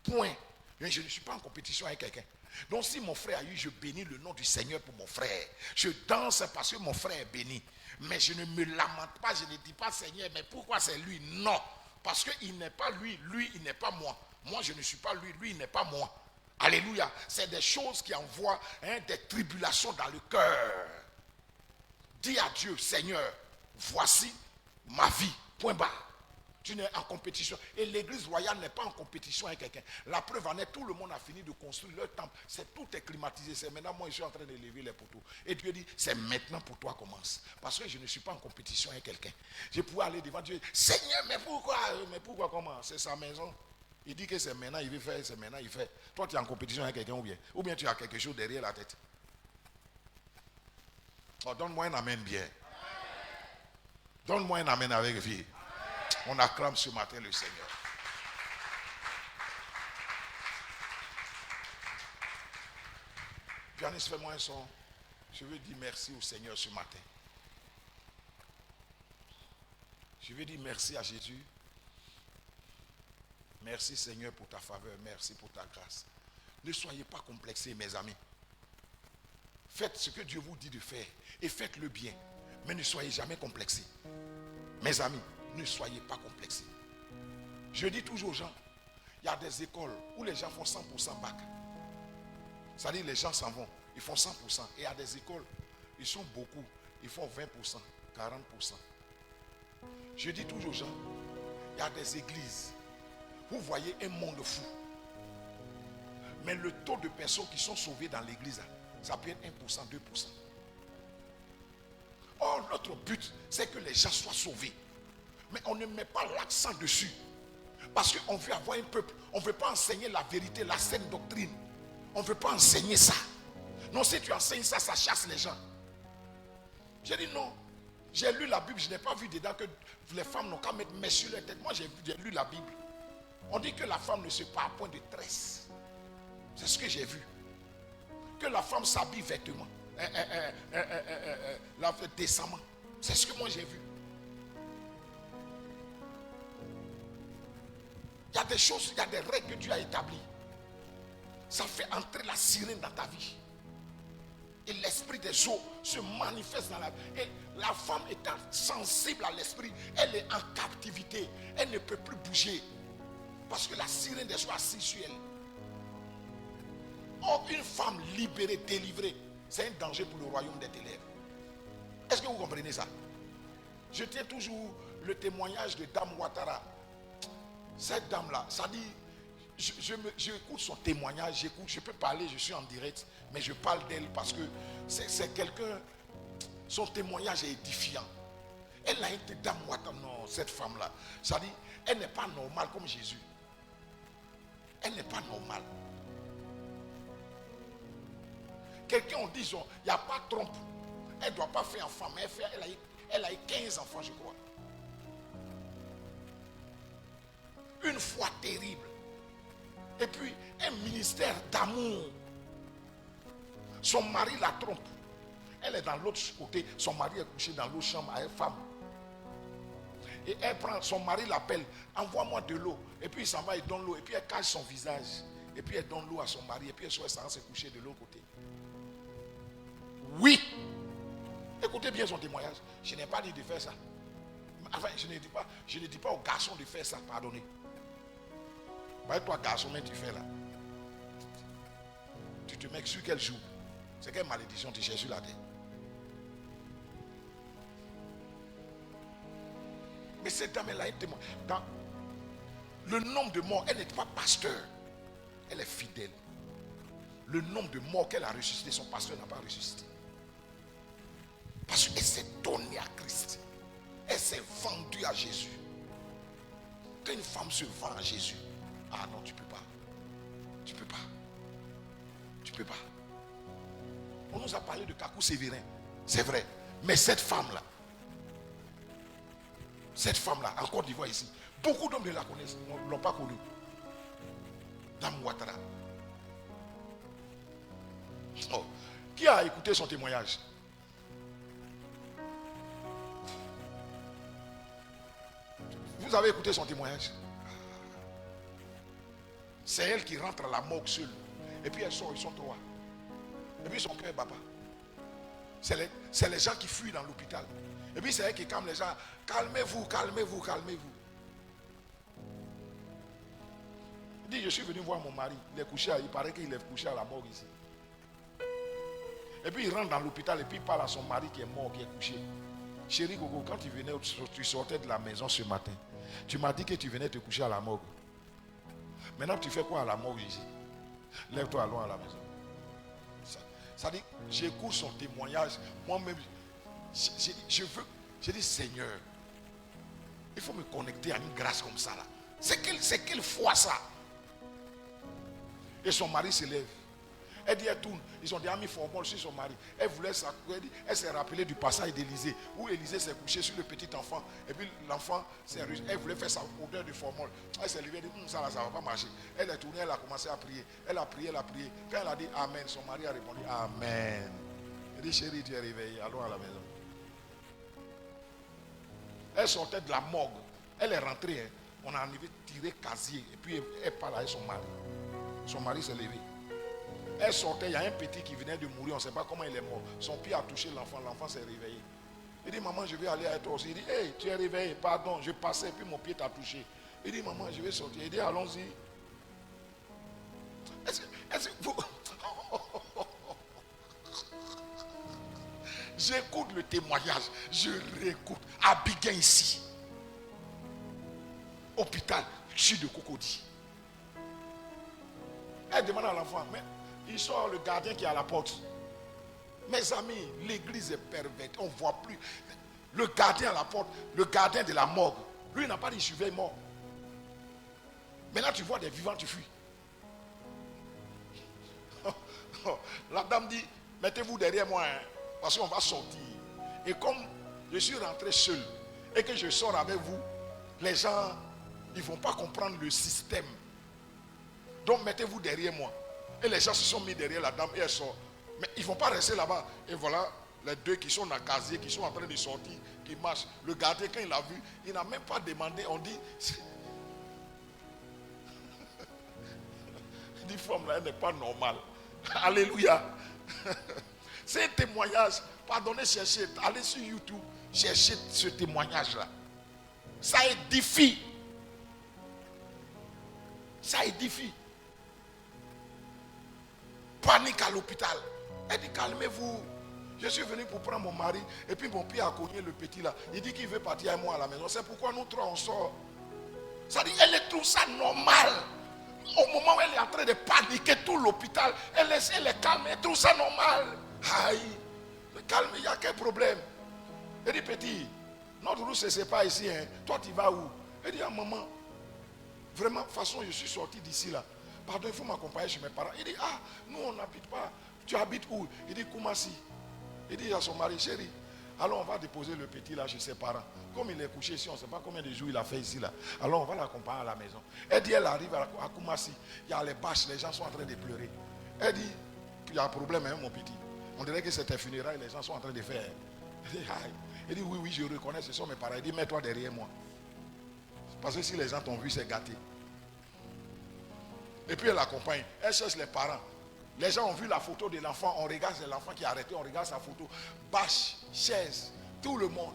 Speaker 1: Point. Mais je ne suis pas en compétition avec quelqu'un. Donc si mon frère a eu, je bénis le nom du Seigneur pour mon frère. Je danse parce que mon frère est béni. Mais je ne me lamente pas, je ne dis pas Seigneur, mais pourquoi c'est lui? Non. Parce qu'il n'est pas lui, lui il n'est pas moi. Moi je ne suis pas lui, lui il n'est pas moi. Alléluia. C'est des choses qui envoient des tribulations dans le cœur. Dis à Dieu, Seigneur, voici ma vie. Point barre. Tu n'es en compétition. Et l'église royale n'est pas en compétition avec quelqu'un. La preuve en est, tout le monde a fini de construire leur temple. Tout est climatisé. C'est maintenant, moi, je suis en train de lever les poteaux. Et Dieu dit, c'est maintenant pour toi commence. Parce que je ne suis pas en compétition avec quelqu'un. Je pourrais aller devant Dieu. Seigneur, mais pourquoi comment? C'est sa maison. Il dit que c'est maintenant, il veut faire, c'est maintenant, il fait. Toi, tu es en compétition avec quelqu'un ou bien tu as quelque chose derrière la tête. Oh, donne-moi un amen bien. Donne-moi un amen avec vie. On acclame ce matin le Seigneur. Pianiste, fais-moi un son. Je veux dire merci au Seigneur ce matin. Je veux dire merci à Jésus. Merci Seigneur pour ta faveur. Merci pour ta grâce. Ne soyez pas complexés, mes amis. Faites ce que Dieu vous dit de faire et faites-le bien. Mais ne soyez jamais complexés. Mes amis, ne soyez pas complexés. Je dis toujours aux gens, il y a des écoles où les gens font 100% bac. C'est-à-dire les gens s'en vont, ils font 100%. Et il y a des écoles, ils sont beaucoup, ils font 20%, 40%. Je dis toujours aux gens, il y a des églises, vous voyez un monde fou. Mais le taux de personnes qui sont sauvées dans l'église, ça peut être 1%, 2%. Or, notre but, c'est que les gens soient sauvés. Mais on ne met pas l'accent dessus. Parce qu'on veut avoir un peuple. On ne veut pas enseigner la vérité, la saine doctrine. On ne veut pas enseigner ça. Non, si tu enseignes ça, ça chasse les gens. J'ai dit non. J'ai lu la Bible, je n'ai pas vu dedans que les femmes n'ont qu'à mettre mes sur leur tête. Moi, j'ai lu la Bible. On dit que la femme ne se part à point de tresse. C'est ce que j'ai vu. Que la femme s'habille vêtement. Décemment. C'est ce que moi j'ai vu. Il y a des choses, il y a des règles que Dieu a établies. Ça fait entrer la sirène dans ta vie. Et l'esprit des eaux se manifeste dans la vie. Et la femme étant sensible à l'esprit, elle est en captivité. Elle ne peut plus bouger. Parce que la sirène des eaux assise sur elle. Or, une femme libérée, délivrée, c'est un danger pour le royaume des ténèbres. Est-ce que vous comprenez ça? Je tiens toujours le témoignage de Dame Ouattara. Cette dame-là, ça dit, j'écoute son témoignage, je peux parler, je suis en direct, mais je parle d'elle parce que c'est quelqu'un, son témoignage est édifiant. Elle a été Dame Ouattara, non, cette femme-là, ça dit, elle n'est pas normale comme Jésus. Elle n'est pas normale. Quelqu'un on dit, il n'y a pas de trompe. Elle ne doit pas faire enfant, mais elle a eu 15 enfants, je crois. Une foi terrible. Et puis, un ministère d'amour. Son mari la trompe. Elle est dans l'autre côté. Son mari est couché dans l'autre chambre avec une femme. Et elle prend, son mari l'appelle. Envoie-moi de l'eau. Et puis il s'en va, il donne l'eau. Et puis elle cache son visage. Et puis elle donne l'eau à son mari. Et puis elle s'en va se coucher de l'autre côté. Oui. Écoutez bien son témoignage. Je n'ai pas dit de faire ça. Enfin, je ne dis pas aux garçons de faire ça. Pardonnez. Bah, toi, garçon, mais tu fais là. Tu te mets sur quel jour? C'est quelle malédiction tu cherches sur la terre? Mais cette dame, elle a été morte. Dans le nombre de morts, elle n'était pas pasteur. Elle est fidèle. Le nombre de morts qu'elle a ressuscité, son pasteur n'a pas ressuscité. Parce qu'elle s'est donnée à Christ. Elle s'est vendue à Jésus. Quand une femme se vend à Jésus, ah non, tu ne peux pas. Tu ne peux pas. Tu ne peux pas. On nous a parlé de Kakou Sévérin. C'est vrai. Mais cette femme-là, en Côte d'Ivoire ici, beaucoup d'hommes ne la connaissent, ne l'ont pas connue. Dame Ouattara. Oh. Qui a écouté son témoignage? Vous avez écouté son témoignage? C'est elle qui rentre à la morgue seule. Et puis elle sort, ils sont trois. Et puis son cœur bat pas. C'est les gens qui fuient dans l'hôpital. Et puis c'est elle qui calme les gens. Calmez-vous, calmez-vous, calmez-vous. Il dit, je suis venu voir mon mari. Il paraît qu'il est couché à la morgue ici. Et puis il rentre dans l'hôpital et puis il parle à son mari qui est mort, qui est couché. Chérie Gogo, quand tu sortais de la maison ce matin, tu m'as dit que tu venais te coucher à la morgue. Maintenant tu fais quoi à la morgue ici? Lève-toi, allons à la maison. Ça dit, j'écoute son témoignage. Moi-même, je dis, Seigneur, il faut me connecter à une grâce comme ça là. C'est quelle foi ça? Et son mari se lève. Elle dit, elle tourne. Ils ont déjà mis formol sur son mari. Elle voulait s'accourir. Elle s'est rappelée du passage d'Élysée, où Élysée s'est couché sur le petit enfant. Et puis l'enfant s'est rué. Elle voulait faire sa odeur de formol. Elle s'est levée, elle dit, ça ne va pas marcher. Elle est tournée, elle a commencé à prier. Elle a prié, elle a prié. Quand elle a dit Amen, son mari a répondu Amen. Elle dit, chérie, tu es réveillée, allons à la maison. Elle sortait de la morgue. Elle est rentrée. Hein. On a arrivé tirer casier. Et puis elle parle avec son mari. Son mari s'est levé. Elle sortait, il y a un petit qui venait de mourir, on ne sait pas comment il est mort. Son pied a touché l'enfant, l'enfant s'est réveillé. Il dit, maman, je vais aller avec toi aussi. Il dit, hey, tu es réveillé, pardon, je passais, puis mon pied t'a touché. Il dit, maman, je vais sortir. Il dit, allons-y. Est-ce que vous... J'écoute le témoignage, je réécoute. Abidjan ici. Hôpital, chute de Cocody. Elle demande à l'enfant, mais il sort le gardien qui est à la porte. Mes amis, l'église est pervertie. On ne voit plus. Le gardien à la porte, le gardien de la morgue, lui il n'a pas dit je vais mort. Maintenant tu vois des vivants, tu fuis. La dame dit, mettez-vous derrière moi, hein, parce qu'on va sortir. Et comme je suis rentré seul et que je sors avec vous, les gens, ils ne vont pas comprendre le système. Donc mettez-vous derrière moi. Et les gens se sont mis derrière la dame et elle sort. Mais ils ne vont pas rester là-bas. Et voilà les deux qui sont dans le casier, qui sont en train de sortir, qui marchent. Le gardien, quand il a vu, il n'a même pas demandé. On dit, il dit, femme là, elle n'est pas normale. Alléluia. C'est un témoignage. Pardonnez, cherchez. Allez sur YouTube, cherchez ce témoignage-là. Ça édifie. Ça édifie. Panique à l'hôpital. Elle dit, calmez-vous. Je suis venu pour prendre mon mari. Et puis mon pied a cogné le petit là. Il dit qu'il veut partir avec moi à la maison. C'est pourquoi nous trois on sort. Ça dit, elle trouve ça normal. Au moment où elle est en train de paniquer tout l'hôpital, elle est calme, elle trouve ça normal. Aïe, calme, il y a quel problème? Elle dit, petit, notre route ne se sépare ici. Hein. Toi, tu vas où? Elle dit, ah, maman, vraiment, de toute façon, je suis sorti d'ici là. Pardon, il faut m'accompagner chez mes parents. Il dit, ah, nous on n'habite pas. Tu habites où? Il dit, Koumassi. Il dit à son mari, chérie, alors on va déposer le petit là chez ses parents. Comme il est couché ici, on ne sait pas combien de jours il a fait ici là. Alors on va l'accompagner à la maison. Elle dit, elle arrive à Koumassi. Il y a les bâches, les gens sont en train de pleurer. Elle dit, il y a un problème, hein, mon petit. On dirait que c'était funérailles, les gens sont en train de faire. Elle dit, oui, oui, je reconnais, ce sont mes parents. Elle dit, mets-toi derrière moi. Parce que si les gens t'ont vu, c'est gâté. Et puis elle accompagne. Elle cherche les parents. Les gens ont vu la photo de l'enfant. On regarde, c'est l'enfant qui est arrêté. On regarde sa photo. Bâche, chaise, tout le monde.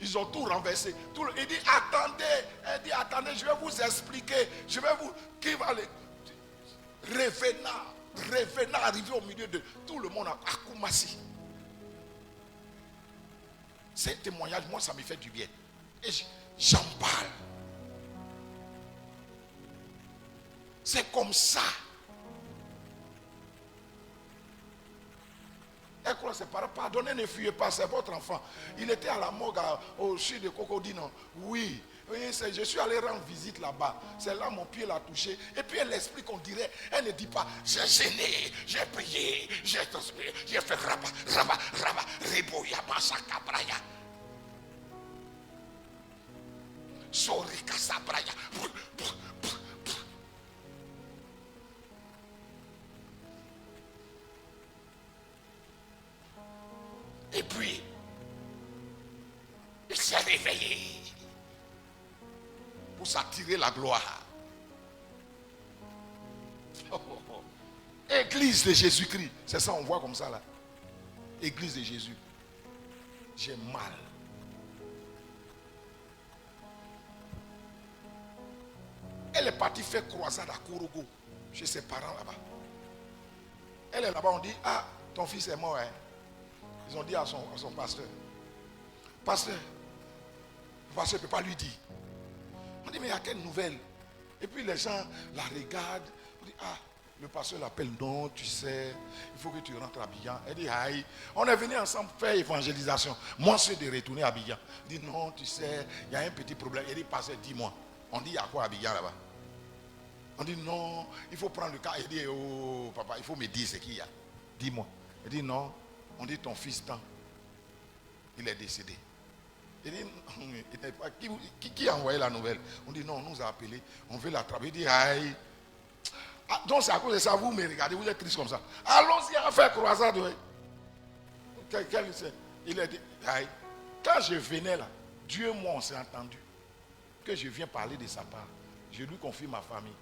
Speaker 1: Ils ont tout renversé. Il dit, attendez. Elle dit, attendez, je vais vous expliquer. Je vais vous... Qui va les... Revenant, arriver au milieu de tout le monde à Koumassi. C'est un témoignage, moi ça me fait du bien. Et j'en parle. C'est comme ça. Elle croit ses parents, pardonnez, ne fuyez pas, c'est votre enfant. Il était à la morgue au sud de Cocody, non? Oui. Oui, je suis allé rendre visite là-bas. C'est là mon pied l'a touché. Et puis elle explique, on dirait, elle ne dit pas, j'ai gêné, j'ai prié, j'ai transpiré, j'ai fait rabat, reboya, masaka, braya. Sorika, sabraya. Et puis, il s'est réveillé. pour s'attirer la gloire. Église de Jésus-Christ. C'est ça, on voit comme ça là. Église de Jésus. J'ai mal. Elle est partie faire croisade à Korogo, chez ses parents là-bas. Elle est là-bas, on dit, ah, ton fils est mort. Hein. Ils ont dit à son pasteur, pasteur, le pasteur ne peut pas lui dire. On dit, mais il y a quelle nouvelle? Et puis les gens la regardent. On dit, ah, le pasteur l'appelle, non, tu sais, il faut que tu rentres à Abidjan. Elle dit, aïe, on est venu ensemble faire évangélisation. Moi, c'est de retourner à Abidjan. Il dit, non, tu sais, il y a un petit problème. Elle dit, pasteur, dis-moi. On dit, il y a quoi à Abidjan là-bas? On dit, non, il faut prendre le cas. Elle dit, oh, papa, il faut me dire ce qu'il y a. Dis-moi. Elle dit, non. On dit, ton fils tant, il est décédé. Il dit, qui a envoyé la nouvelle? On dit, non, on nous a appelé, on veut l'attraper. Il dit, aïe. Ah, donc c'est à cause de ça, vous me regardez, vous êtes triste comme ça. Allons-y à faire croisade. Ouais. Il a dit, aïe. Quand je venais là, Dieu et moi, on s'est entendu. Que je viens parler de sa part. Je lui confie ma famille.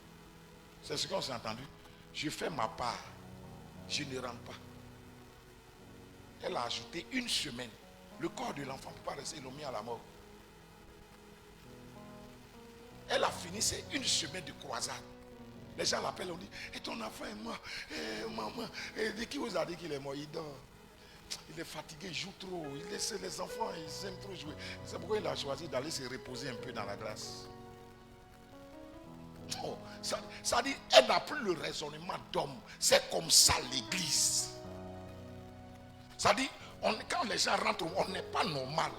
Speaker 1: C'est ce qu'on s'est entendu. Je fais ma part. Je ne rentre pas. Elle a ajouté une semaine. Le corps de l'enfant ne peut pas rester, ils l'ont mis à la mort. Elle a fini, c'est une semaine de croisade. Les gens l'appellent, on dit, et ton enfant est mort. Maman, qui vous a dit qu'il est mort? Il dort. Il est fatigué, il joue trop. Il laisse les enfants, ils aiment trop jouer. C'est pourquoi il a choisi d'aller se reposer un peu dans la glace. Oh, ça dit, elle n'a plus le raisonnement d'homme. C'est comme ça l'église. Ça dit, quand les gens rentrent, on n'est pas normal.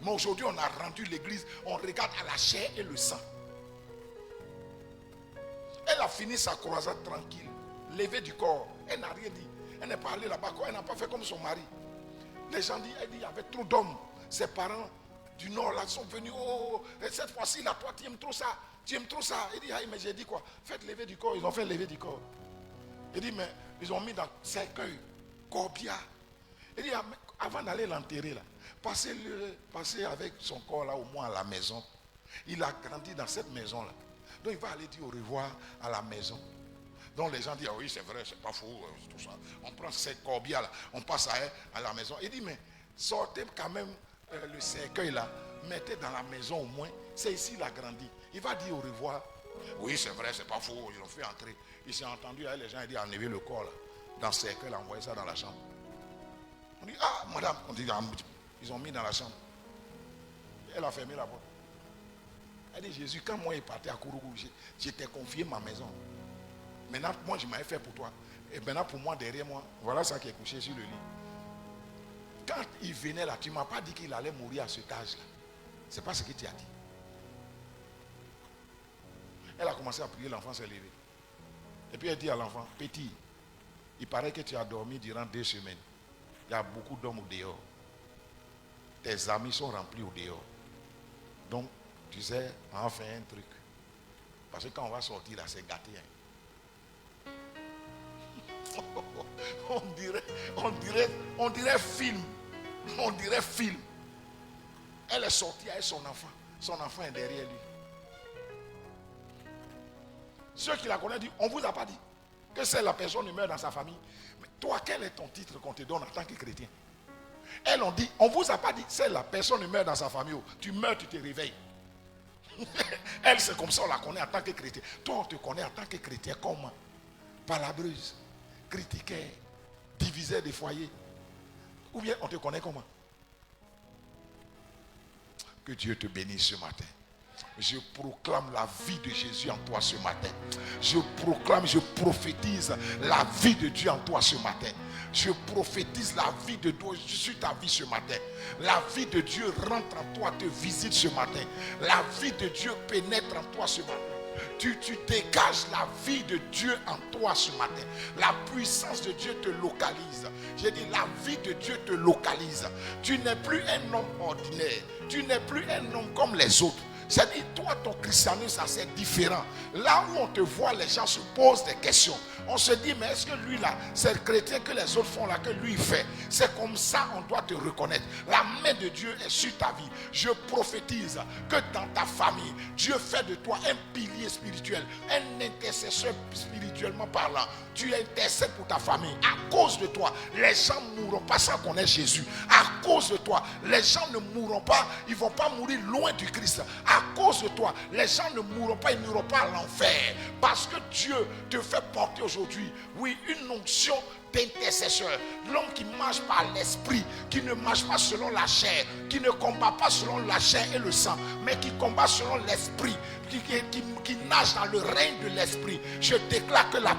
Speaker 1: Mais aujourd'hui, on a rendu l'église, on regarde à la chair et le sang. Elle a fini sa croisade tranquille, levée du corps. Elle n'a rien dit. Elle n'est pas allée là-bas, elle n'a pas fait comme son mari. Les gens disent, elle dit, il y avait trop d'hommes. Ses parents du nord là sont venus, oh, et cette fois-ci là, toi tu aimes trop ça, tu aimes trop ça. Il dit, ah, mais j'ai dit quoi? Faites lever du corps. Ils ont fait lever du corps. Il dit, mais ils ont mis dans cercueil, corbia. Il dit, avant d'aller l'enterrer là, passez avec son corps là au moins à la maison. Il a grandi dans cette maison là. Donc il va aller dire au revoir à la maison. Donc les gens disent, ah oui c'est vrai, c'est pas faux, tout ça. On prend ces corbias là, on passe à la maison. Il dit, mais sortez quand même le cercueil là, mettez dans la maison au moins, c'est ici il a grandi. Il va dire au revoir. Oui c'est vrai, c'est pas faux, ils l'ont fait entrer. Il s'est entendu avec les gens, il dit, enlevez le corps là, dans le cercueil, envoyez ça dans la chambre. On dit, ah madame, on dit, ils ont mis dans la chambre. Elle a fermé la porte. Elle dit, Jésus, quand moi il partais à Kourougou, je t'ai confié ma maison. Maintenant, moi je m'avais fait pour toi. Et maintenant pour moi, derrière moi, voilà ça qui est couché sur le lit. Quand il venait là, tu ne m'as pas dit qu'il allait mourir à cet âge-là. Ce n'est pas ce que tu as dit. Elle a commencé à prier, l'enfant s'est levé. Et puis elle dit à l'enfant, petit, il paraît que tu as dormi durant 2 semaines. Il y a beaucoup d'hommes au dehors. Tes amis sont remplis au dehors. Donc, tu sais, on va faire un truc. Parce que quand on va sortir là, c'est gâté. Hein. on dirait film. On dirait film. Elle est sortie avec son enfant. Son enfant est derrière lui. Ceux qui la connaissent disent, on ne vous a pas dit que c'est la personne qui meurt dans sa famille. Mais toi, quel est ton titre qu'on te donne en tant que chrétien? Elles ont dit, on ne vous a pas dit, c'est la personne qui meurt dans sa famille. Tu meurs, tu te réveilles. Elle, c'est comme ça, on la connaît en tant que chrétien. Toi, on te connaît en tant que chrétien comment? Palabreuse, critiqueur, diviseur des foyers. Ou bien on te connaît comment? Que Dieu te bénisse ce matin. Je proclame la vie de Jésus en toi ce matin. Je proclame, je prophétise la vie de Dieu en toi ce matin. Je prophétise la vie de Dieu sur ta vie ce matin. La vie de Dieu rentre en toi, te visite ce matin. La vie de Dieu pénètre en toi ce matin. Tu dégages la vie de Dieu en toi ce matin. La puissance de Dieu te localise. J'ai dit, la vie de Dieu te localise. Tu n'es plus un homme ordinaire. Tu n'es plus un homme comme les autres. C'est-à-dire, toi, ton christianisme, ça c'est différent. Là où on te voit, les gens se posent des questions. On se dit, mais est-ce que lui là, c'est le chrétien que les autres font là, que lui fait? C'est comme ça on doit te reconnaître. La main de Dieu est sur ta vie. Je prophétise que dans ta famille, Dieu fait de toi un pilier spirituel, un intercesseur spirituellement parlant. Tu intercèdes pour ta famille. À cause de toi, les gens ne mourront pas sans connaître Jésus. À cause de toi, les gens ne mourront pas, ils ne vont pas mourir loin du Christ. À cause de toi, les gens ne mourront pas, ils n'iront pas à l'enfer. Parce que Dieu te fait porter aujourd'hui, oui, une onction d'intercesseur. L'homme qui marche par l'esprit, qui ne marche pas selon la chair, qui ne combat pas selon la chair et le sang, mais qui combat selon l'esprit, qui nage dans le règne de l'esprit. Je déclare que la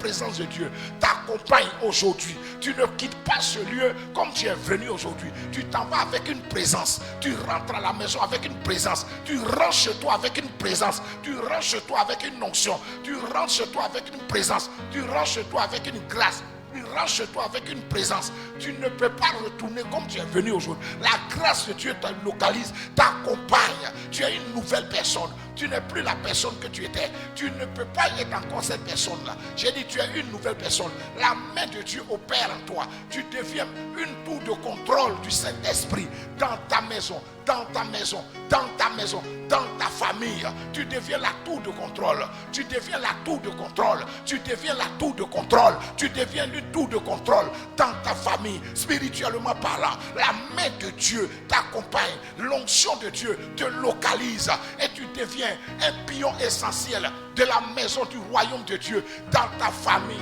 Speaker 1: présence de Dieu t'accompagne aujourd'hui. Tu ne quittes pas ce lieu comme tu es venu aujourd'hui. Tu t'en vas avec une présence. Tu rentres à la maison avec une présence. Tu rentres chez toi avec une présence. Tu rentres chez toi avec une onction. Tu rentres chez toi avec une présence. Tu rentres chez toi avec une grâce. Tu rentres chez toi avec une présence. Tu ne peux pas retourner comme tu es venu aujourd'hui. La grâce de Dieu te localise, t'accompagne. Tu es une nouvelle personne. Tu n'es plus la personne que tu étais. Tu ne peux pas être encore cette personne-là. J'ai dit, tu es une nouvelle personne. La main de Dieu opère en toi. Tu deviens une tour de contrôle du Saint-Esprit dans ta maison, dans ta maison, dans ta maison, dans ta famille. Tu deviens la tour de contrôle. Tu deviens la tour de contrôle. Tu deviens la tour de contrôle. Tu deviens une tour de contrôle dans ta famille, spirituellement parlant. La main de Dieu t'accompagne. L'onction de Dieu te localise et tu deviens un pion essentiel de la maison du royaume de Dieu dans ta famille.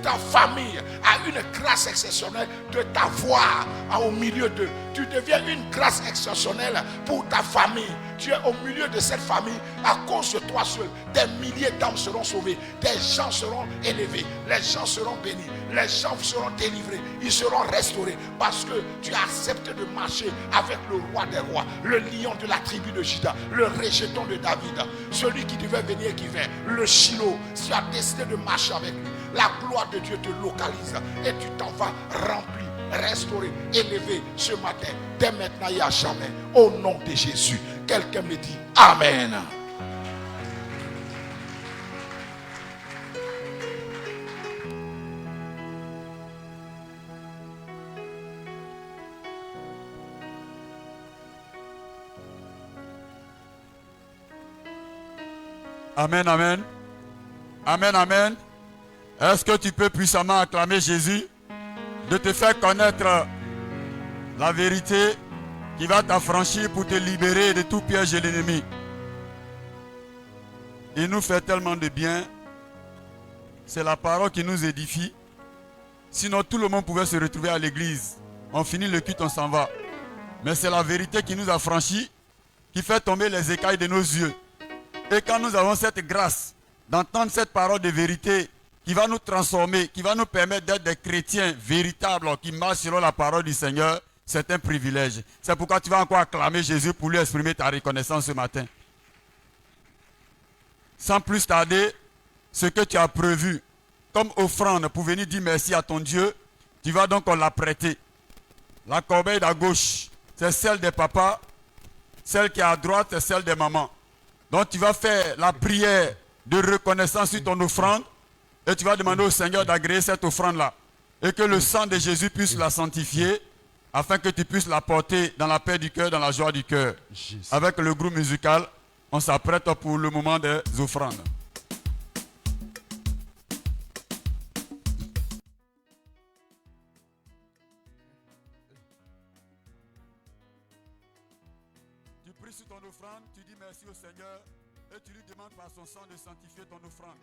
Speaker 1: Ta famille a une grâce exceptionnelle de t'avoir au milieu d'eux. Tu deviens une grâce exceptionnelle pour ta famille. Tu es au milieu de cette famille. À cause de toi seul, des milliers d'âmes seront sauvées. Des gens seront élevés. Les gens seront bénis. Les gens seront délivrés. Ils seront restaurés. Parce que tu as accepté de marcher avec le roi des rois, le lion de la tribu de Juda, le rejeton de David, celui qui devait venir et qui vient, le Shiloh. Tu as décidé de marcher avec lui. La gloire de Dieu te localise et tu t'en vas rempli, restauré, élevé ce matin, dès maintenant et à jamais. Au nom de Jésus, quelqu'un me dit Amen.
Speaker 2: Amen, amen. Amen, amen. Est-ce que tu peux puissamment acclamer Jésus, de te faire connaître la vérité qui va t'affranchir pour te libérer de tout piège de l'ennemi? Il nous fait tellement de bien. C'est la parole qui nous édifie. Sinon tout le monde pouvait se retrouver à l'église. On finit le culte, on s'en va. Mais c'est la vérité qui nous affranchit, qui fait tomber les écailles de nos yeux. Et quand nous avons cette grâce d'entendre cette parole de vérité qui va nous transformer, qui va nous permettre d'être des chrétiens véritables qui marchent selon la parole du Seigneur, c'est un privilège. C'est pourquoi tu vas encore acclamer Jésus pour lui exprimer ta reconnaissance ce matin. Sans plus tarder, ce que tu as prévu comme offrande pour venir dire merci à ton Dieu, tu vas donc l'apprêter. La corbeille à gauche, c'est celle des papas. Celle qui est à droite, c'est celle des mamans. Donc tu vas faire la prière de reconnaissance sur ton offrande et tu vas demander au Seigneur d'agréer cette offrande-là. Et que le sang de Jésus puisse la sanctifier afin que tu puisses la porter dans la paix du cœur, dans la joie du cœur. Avec le groupe musical, on s'apprête pour le moment des offrandes. Tu pries sur ton offrande, tu dis merci au Seigneur et tu lui demandes par son sang de sanctifier ton offrande.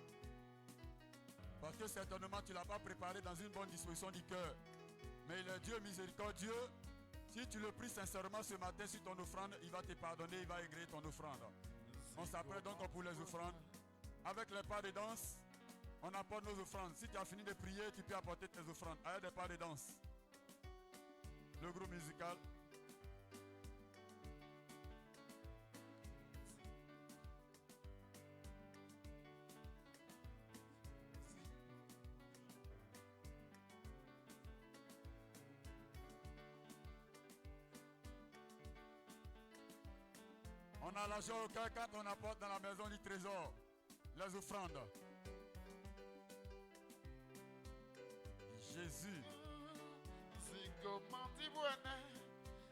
Speaker 2: Parce que certainement tu ne l'as pas préparé dans une bonne disposition du cœur. Mais il est Dieu miséricordieux. Si tu le pries sincèrement ce matin sur ton offrande, il va te pardonner, il va agréer ton offrande. On s'apprête donc pour les offrandes. Avec les pas de danse, on apporte nos offrandes. Si tu as fini de prier, tu peux apporter tes offrandes. Avec des pas de danse. Le groupe musical. On a la joie au cœur quand on apporte dans la maison du trésor les offrandes. Jésus.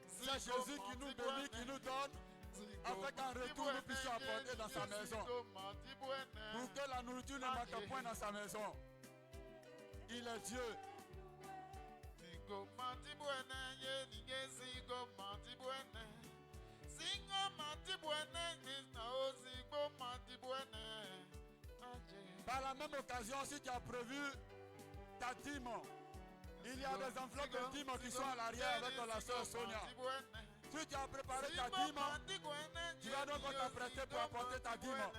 Speaker 2: C'est Jésus qui nous bénit, qui nous donne, afin qu'en retour nous puissions apporter dans sa maison. Pour que la nourriture ne manque point dans sa maison. Il est Dieu. Par la même occasion, si tu as prévu ta dîme, il y a des enveloppes de dîme qui sont à l'arrière avec la soeur Sonia. Si tu as préparé ta dîme, tu vas donc t'apprêter pour apporter ta dîme.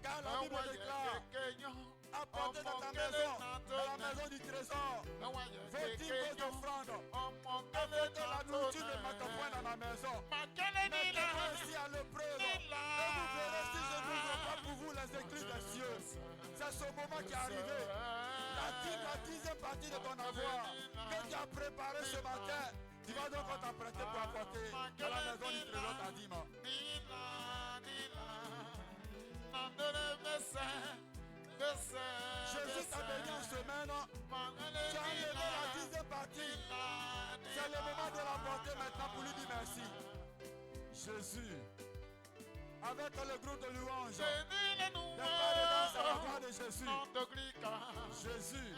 Speaker 2: Car la Bible déclare, apportez dans ta maison, dans la maison du trésor, vos dîmes, vos offrandes, afin que la nourriture ne manque point dans ma maison. Mettez-moi ainsi à l'épreuve, et vous verrez si je n'ouvre pas pour vous les écrits des cieux. C'est ce moment qui est arrivé. La dixième partie de ton avoir que tu as préparé ce matin, tu vas donc t'apprêter pour apporter dans la maison du trésor ta dîme. Jésus t'a béni en semaine. Tu as enlevé la dixième partie. C'est le moment de l'apporter maintenant pour lui dire merci. Jésus, avec le groupe de louanges, déclarez dans la gloire de Jésus. Jésus.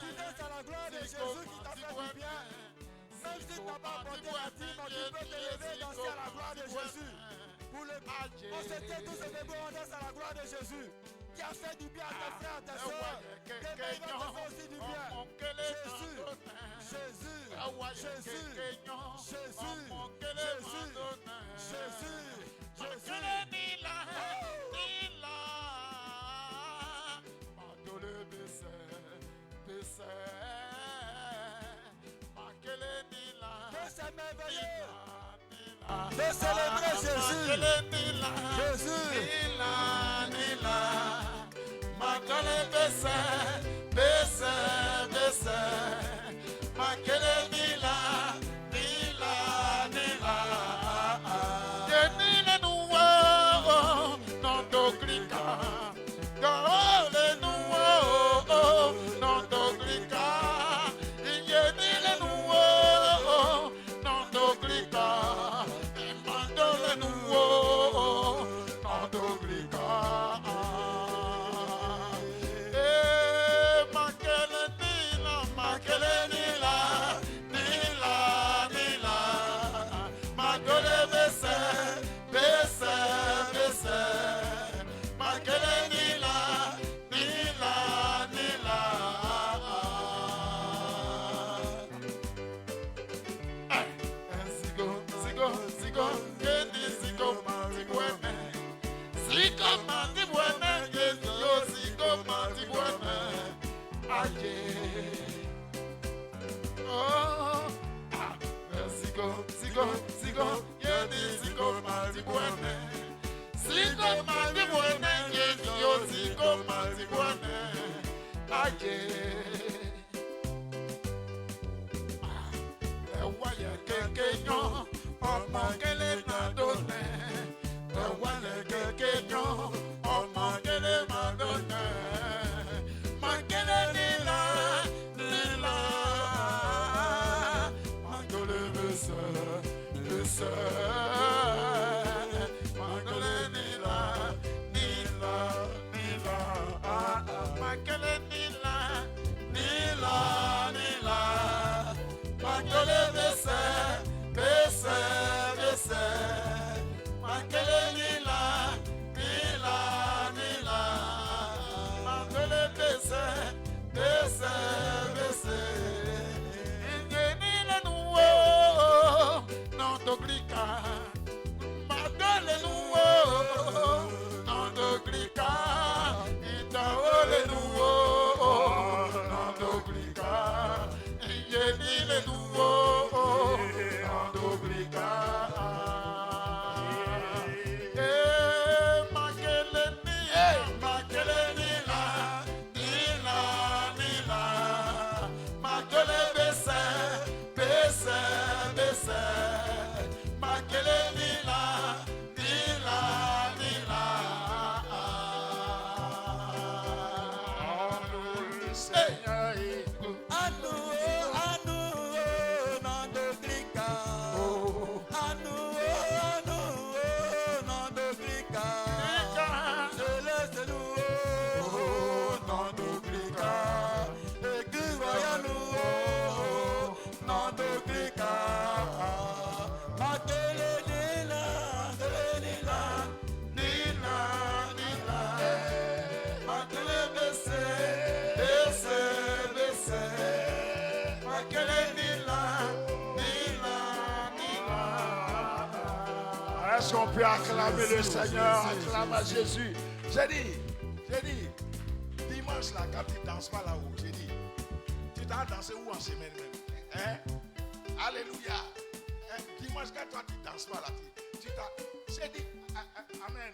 Speaker 2: Tu danses à la gloire de Jésus qui t'a fait du bien. Même si tu n'as pas apporté la dîme, tu peux te lever et danser à la gloire de Jésus. Pour le on se tient tous et debout, on danse à la gloire de Jésus. Qui a fait du bien à tes frères, à tes soeurs. Demain, il va te faire aussi du bien. Jésus, Jésus, Jésus, Jésus, Jésus, Jésus. Que c'est merveilleux de célébrer Jésus. Jésus.
Speaker 1: Si on peut acclamer le Seigneur, acclame à Jésus. J'ai dit, dimanche là, quand tu ne danses pas là-haut, j'ai dit, tu t'as dansé où en semaine même? Hein? Alléluia. Hein? Dimanche, quand toi tu ne danses pas là, tu t'as. J'ai dit, amen.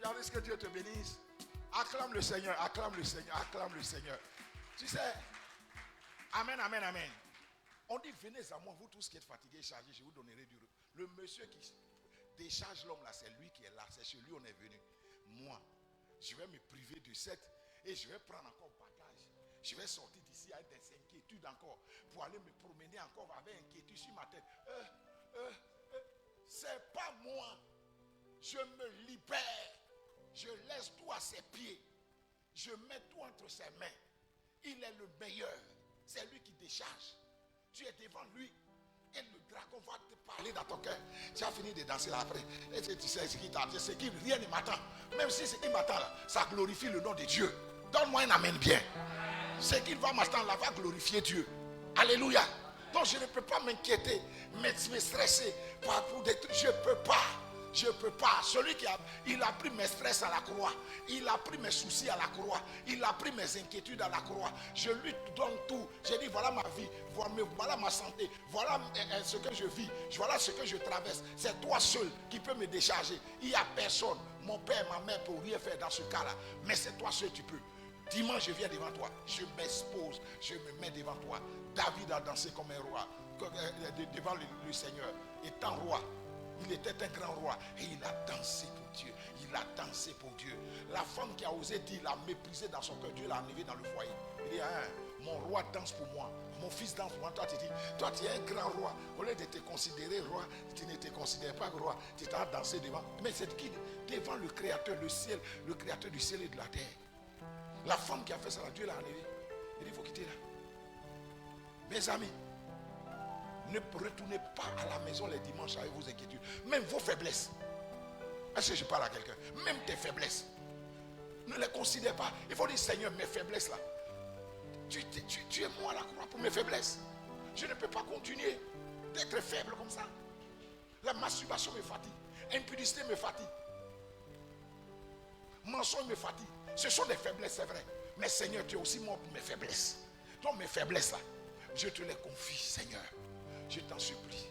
Speaker 1: Tu as que Dieu te bénisse. Acclame le Seigneur, acclame le Seigneur, acclame le Seigneur. Tu sais, amen, amen, amen. On dit, venez à moi, vous tous qui êtes fatigués et chargés, je vous donnerai du repos. Le monsieur qui décharge l'homme là, c'est lui qui est là, c'est chez lui on est venu. Moi, je vais me priver de cette et je vais prendre encore bagage. Je vais sortir d'ici avec des inquiétudes encore pour aller me promener encore avec inquiétude sur ma tête. C'est pas moi. Je me libère. Je laisse tout à ses pieds. Je mets tout entre ses mains. Il est le meilleur. C'est lui qui décharge. Tu es devant lui. Et le dragon va te parler dans ton cœur. Tu as fini de danser là après. Et tu sais ce qui t'attend. C'est qui rien ne m'attend. Même si ce qui m'attend là, ça glorifie le nom de Dieu. Donne-moi un amen bien. Ce qui va m'attendre là va glorifier Dieu. Alléluia. Donc je ne peux pas m'inquiéter, me stresser pour des trucs. Je ne peux pas. Je ne peux pas. Celui qui il a pris mes stress à la croix. Il a pris mes soucis à la croix. Il a pris mes inquiétudes à la croix. Je lui donne tout. J'ai dit voilà ma vie. Voilà ma santé. Voilà ce que je vis. Voilà ce que je traverse. C'est toi seul qui peux me décharger. Il n'y a personne. Mon père, ma mère ne peuvent rien faire dans ce cas-là. Mais c'est toi seul tu peux. Dimanche, je viens devant toi. Je m'expose. Je me mets devant toi. David a dansé comme un roi. Devant le Seigneur. Étant roi. Il était un grand roi et il a dansé pour Dieu. Il a dansé pour Dieu. La femme qui a osé dire, il a méprisé dans son cœur. Dieu l'a enlevé dans le foyer. Il dit, mon roi danse pour moi. Mon fils danse pour moi. Toi, tu dis, toi, tu es un grand roi. Au lieu de te considérer roi, tu ne te considères pas roi. Tu t'as dansé devant. Mais c'est qui? Devant le Créateur, le ciel, le Créateur du ciel et de la terre. La femme qui a fait ça, Dieu l'a enlevé. Il dit, il faut quitter là. Mes amis, ne retournez pas à la maison les dimanches avec vos inquiétudes. Même vos faiblesses. Est-ce que je parle à quelqu'un? Même tes faiblesses. Ne les considère pas. Il faut dire, Seigneur, mes faiblesses là. Tu es moi à la croix pour mes faiblesses. Je ne peux pas continuer d'être faible comme ça. La masturbation me fatigue. Impudicité me fatigue. Mensonge me fatigue. Ce sont des faiblesses, c'est vrai. Mais Seigneur, tu es aussi mort pour mes faiblesses. Donc mes faiblesses là, je te les confie, Seigneur. Je t'en supplie.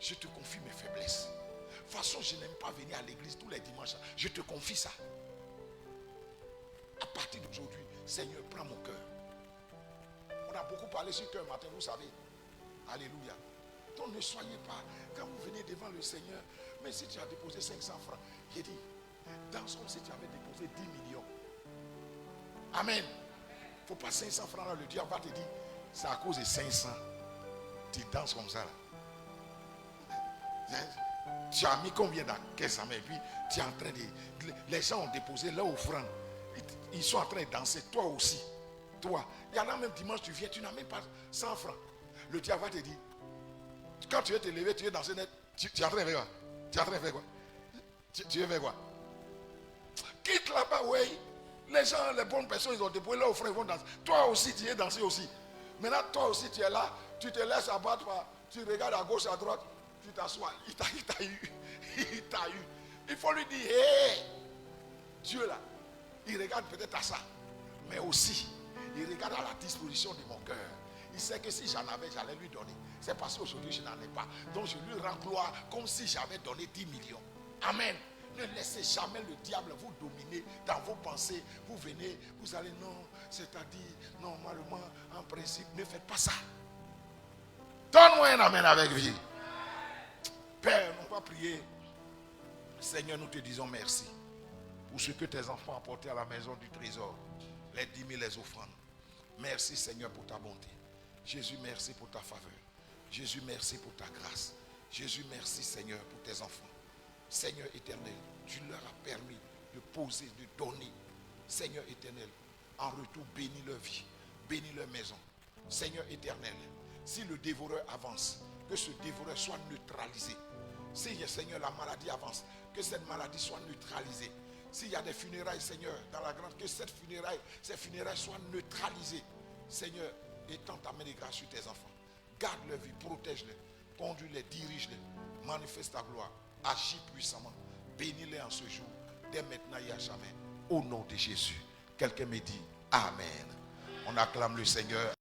Speaker 1: Je te confie mes faiblesses. De toute façon, je n'aime pas venir à l'église tous les dimanches. Je te confie ça. À partir d'aujourd'hui, Seigneur, prends mon cœur. On a beaucoup parlé sur cœur matin, vous savez. Alléluia. Donc ne soyez pas, quand vous venez devant le Seigneur, mais si tu as déposé 500 francs, j'ai dit, danse comme si tu avais déposé 10 millions. Amen. Il ne faut pas 500 francs là, le diable va te dire, c'est à cause de 500. Tu danses comme ça là. Tu as mis combien dans caisse à main? Et puis tu es en train de. Les gens ont déposé leur offrande. Ils sont en train de danser. Toi aussi. Toi. Il y en a même dimanche, tu viens, tu n'as même pas 100 francs. Le diable va te dire. Quand tu veux te lever, tu veux danser net. Tu es en train de faire quoi? Tu es en train de faire quoi? Tu veux faire quoi? Quitte là-bas, oui. Les gens, les bonnes personnes, ils ont déposé leur offrande, ils vont danser. Toi aussi, tu es dansé aussi. Maintenant, toi aussi, tu es là. Tu te laisses abattre, tu regardes à gauche, à droite, tu t'assois. Il t'a eu. Il t'a eu. Il faut lui dire, hé, Dieu là, il regarde peut-être à ça. Mais aussi, il regarde à la disposition de mon cœur. Il sait que si j'en avais, j'allais lui donner. C'est parce qu'aujourd'hui, je n'en ai pas. Donc, je lui rends gloire comme si j'avais donné 10 millions. Amen. Ne laissez jamais le diable vous dominer dans vos pensées. Vous venez, vous allez, non, c'est-à-dire, normalement, en principe, ne faites pas ça. Donne-moi un amen avec vie. Père, on va prier. Seigneur, nous te disons merci pour ce que tes enfants ont apporté à la maison du trésor. Les 10 000, les offrandes. Merci Seigneur pour ta bonté. Jésus, merci pour ta faveur. Jésus, merci pour ta grâce. Jésus, merci Seigneur pour tes enfants. Seigneur éternel, tu leur as permis de poser, de donner. Seigneur éternel, en retour, bénis leur vie, bénis leur maison. Seigneur éternel, si le dévoreur avance, que ce dévoreur soit neutralisé. Si, Seigneur, la maladie avance, que cette maladie soit neutralisée. S'il y a des funérailles, Seigneur, dans la grande, que ces funérailles soient neutralisées. Seigneur, étends ta main de grâce sur tes enfants. Garde leur vie, protège-les, conduis-les, dirige-les. Manifeste ta gloire. Agis puissamment. Bénis-les en ce jour, dès maintenant et à jamais. Au nom de Jésus. Quelqu'un me dit Amen. On acclame le Seigneur.